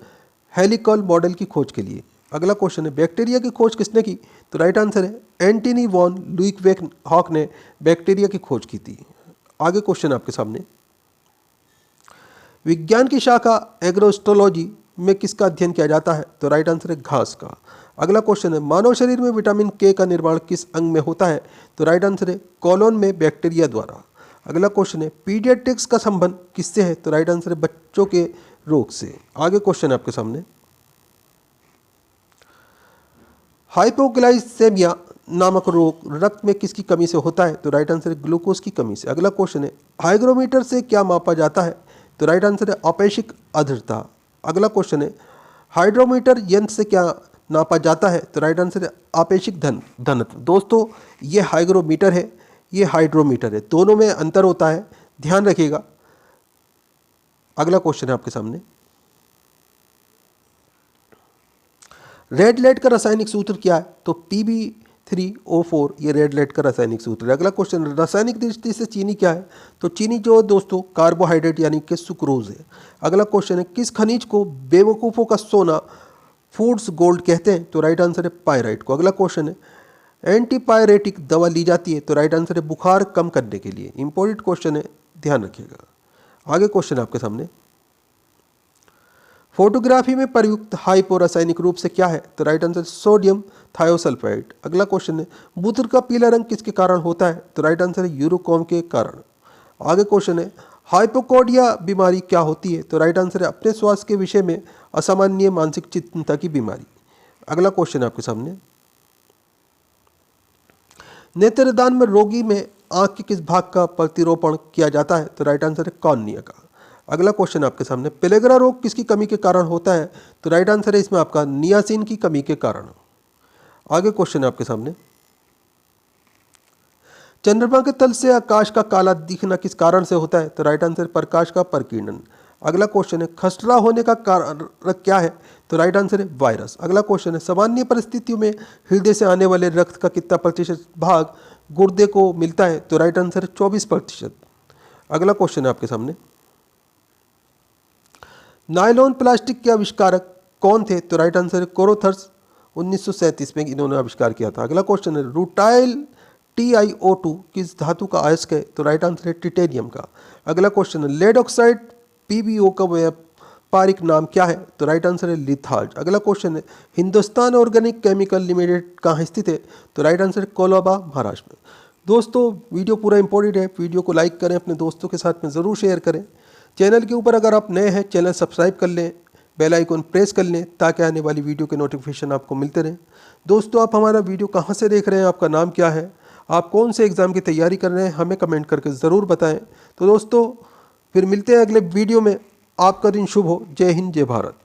हेलिकल मॉडल की खोज के लिए। अगला क्वेश्चन है बैक्टीरिया की खोज किसने की? तो राइट आंसर है एंटनी वॉन ल्यूइकवेक ने बैक्टीरिया की खोज की थी। आगे क्वेश्चन आपके सामने, विज्ञान की शाखा एग्रोस्टोलॉजी में किसका अध्ययन किया जाता है? तो राइट आंसर है घास का। अगला क्वेश्चन है मानव शरीर में विटामिन के का निर्माण किस अंग में होता है? तो राइट आंसर है कोलोन में बैक्टीरिया द्वारा। अगला क्वेश्चन है पीडियाट्रिक्स का संबंध किससे है? तो राइट आंसर है बच्चों के रोग से। आगे क्वेश्चन है आपके सामने, हाइपोग्लाइसेमिया नामक रोग रक्त में किसकी कमी से होता है? तो राइट आंसर है ग्लूकोज की कमी से। अगला क्वेश्चन है हाइग्रोमीटर से क्या मापा जाता है? तो राइट आंसर है आपेक्षिक आर्द्रता। अगला क्वेश्चन है हाइड्रोमीटर यंत्र से क्या नापा जाता है? तो राइट आंसर है आपेक्षिक घनत्व। दोस्तों ये हाइग्रोमीटर है, ये हाइड्रोमीटर है, दोनों में अंतर होता है, ध्यान रखिएगा। अगला क्वेश्चन है आपके सामने, रेड लाइट का रासायनिक सूत्र क्या है? तो Pb3O4 ये रेड लाइट का रासायनिक सूत्र है। अगला क्वेश्चन, रासायनिक दृष्टि से चीनी क्या है? तो चीनी जो दोस्तों कार्बोहाइड्रेट यानी कि सुक्रोज है। अगला क्वेश्चन है किस खनिज को बेवकूफ़ों का सोना फूड्स गोल्ड कहते हैं? तो राइट आंसर है पायराइट को। अगला क्वेश्चन है एंटीपायरेटिक दवा ली जाती है? तो राइट आंसर है बुखार कम करने के लिए। इंपॉर्टेंट क्वेश्चन है, ध्यान रखिएगा। आगे क्वेश्चन आपके सामने, फोटोग्राफी में प्रयुक्त हाइपो रासायनिक रूप से क्या है? तो राइट आंसर सोडियम थायोसल्फाइड। अगला क्वेश्चन है मूत्र का पीला रंग किसके कारण होता है? तो राइट आंसर है यूरोकॉम के कारण। आगे क्वेश्चन है हाइपोकोडिया बीमारी क्या होती है? तो राइट आंसर है अपने स्वास्थ्य के विषय में असामान्य मानसिक चिंता की बीमारी। अगला क्वेश्चन आपके सामने, नेत्रदान में रोगी में आंख के किस भाग का प्रतिरोपण किया जाता है? तो राइट आंसर है कॉर्निया का। अगला क्वेश्चन आपके सामने, पेलेग्रा रोग किसकी कमी के कारण होता है? तो राइट आंसर है इसमें आपका नियासिन की कमी के कारण। आगे क्वेश्चन है आपके सामने, चंद्रमा के तल से आकाश का काला दिखना किस कारण से होता है? तो राइट आंसर प्रकाश का प्रकीर्णन। अगला क्वेश्चन है, खसरा होने का कारण क्या है? तो राइट आंसर है वायरस। अगला क्वेश्चन है, सामान्य परिस्थितियों में हृदय से आने वाले रक्त का कितना प्रतिशत भाग गुर्दे को मिलता है? तो राइट आंसर है 24%। अगला क्वेश्चन है आपके सामने, नायलॉन प्लास्टिक के आविष्कारक कौन थे? तो राइट आंसर है कोरोथर्स, 1937 में इन्होंने आविष्कार किया था। अगला क्वेश्चन है, रूटाइल TiO2 किस धातु का अयस्क है? तो राइट आंसर है टिटेनियम का। अगला क्वेश्चन है, लेड ऑक्साइड PbO का व्यापारिक नाम क्या है? तो राइट आंसर है लिथार्ज। अगला क्वेश्चन है, हिंदुस्तान ऑर्गेनिक केमिकल लिमिटेड कहाँ स्थित है? तो राइट आंसर है कोलाबा, महाराष्ट्र में। दोस्तों वीडियो पूरा इंपॉर्टेंट है, वीडियो को लाइक करें, अपने दोस्तों के साथ में ज़रूर शेयर करें। चैनल के ऊपर अगर आप नए हैं, चैनल सब्सक्राइब कर लें, बेल आइकन प्रेस कर लें ताकि आने वाली वीडियो के नोटिफिकेशन आपको मिलते रहें। दोस्तों आप हमारा वीडियो कहाँ से देख रहे हैं, आपका नाम क्या है, आप कौन से एग्ज़ाम की तैयारी कर रहे हैं, हमें कमेंट करके ज़रूर बताएं। तो दोस्तों फिर मिलते हैं अगले वीडियो में। आपका दिन शुभ हो। जय हिंद, जय भारत।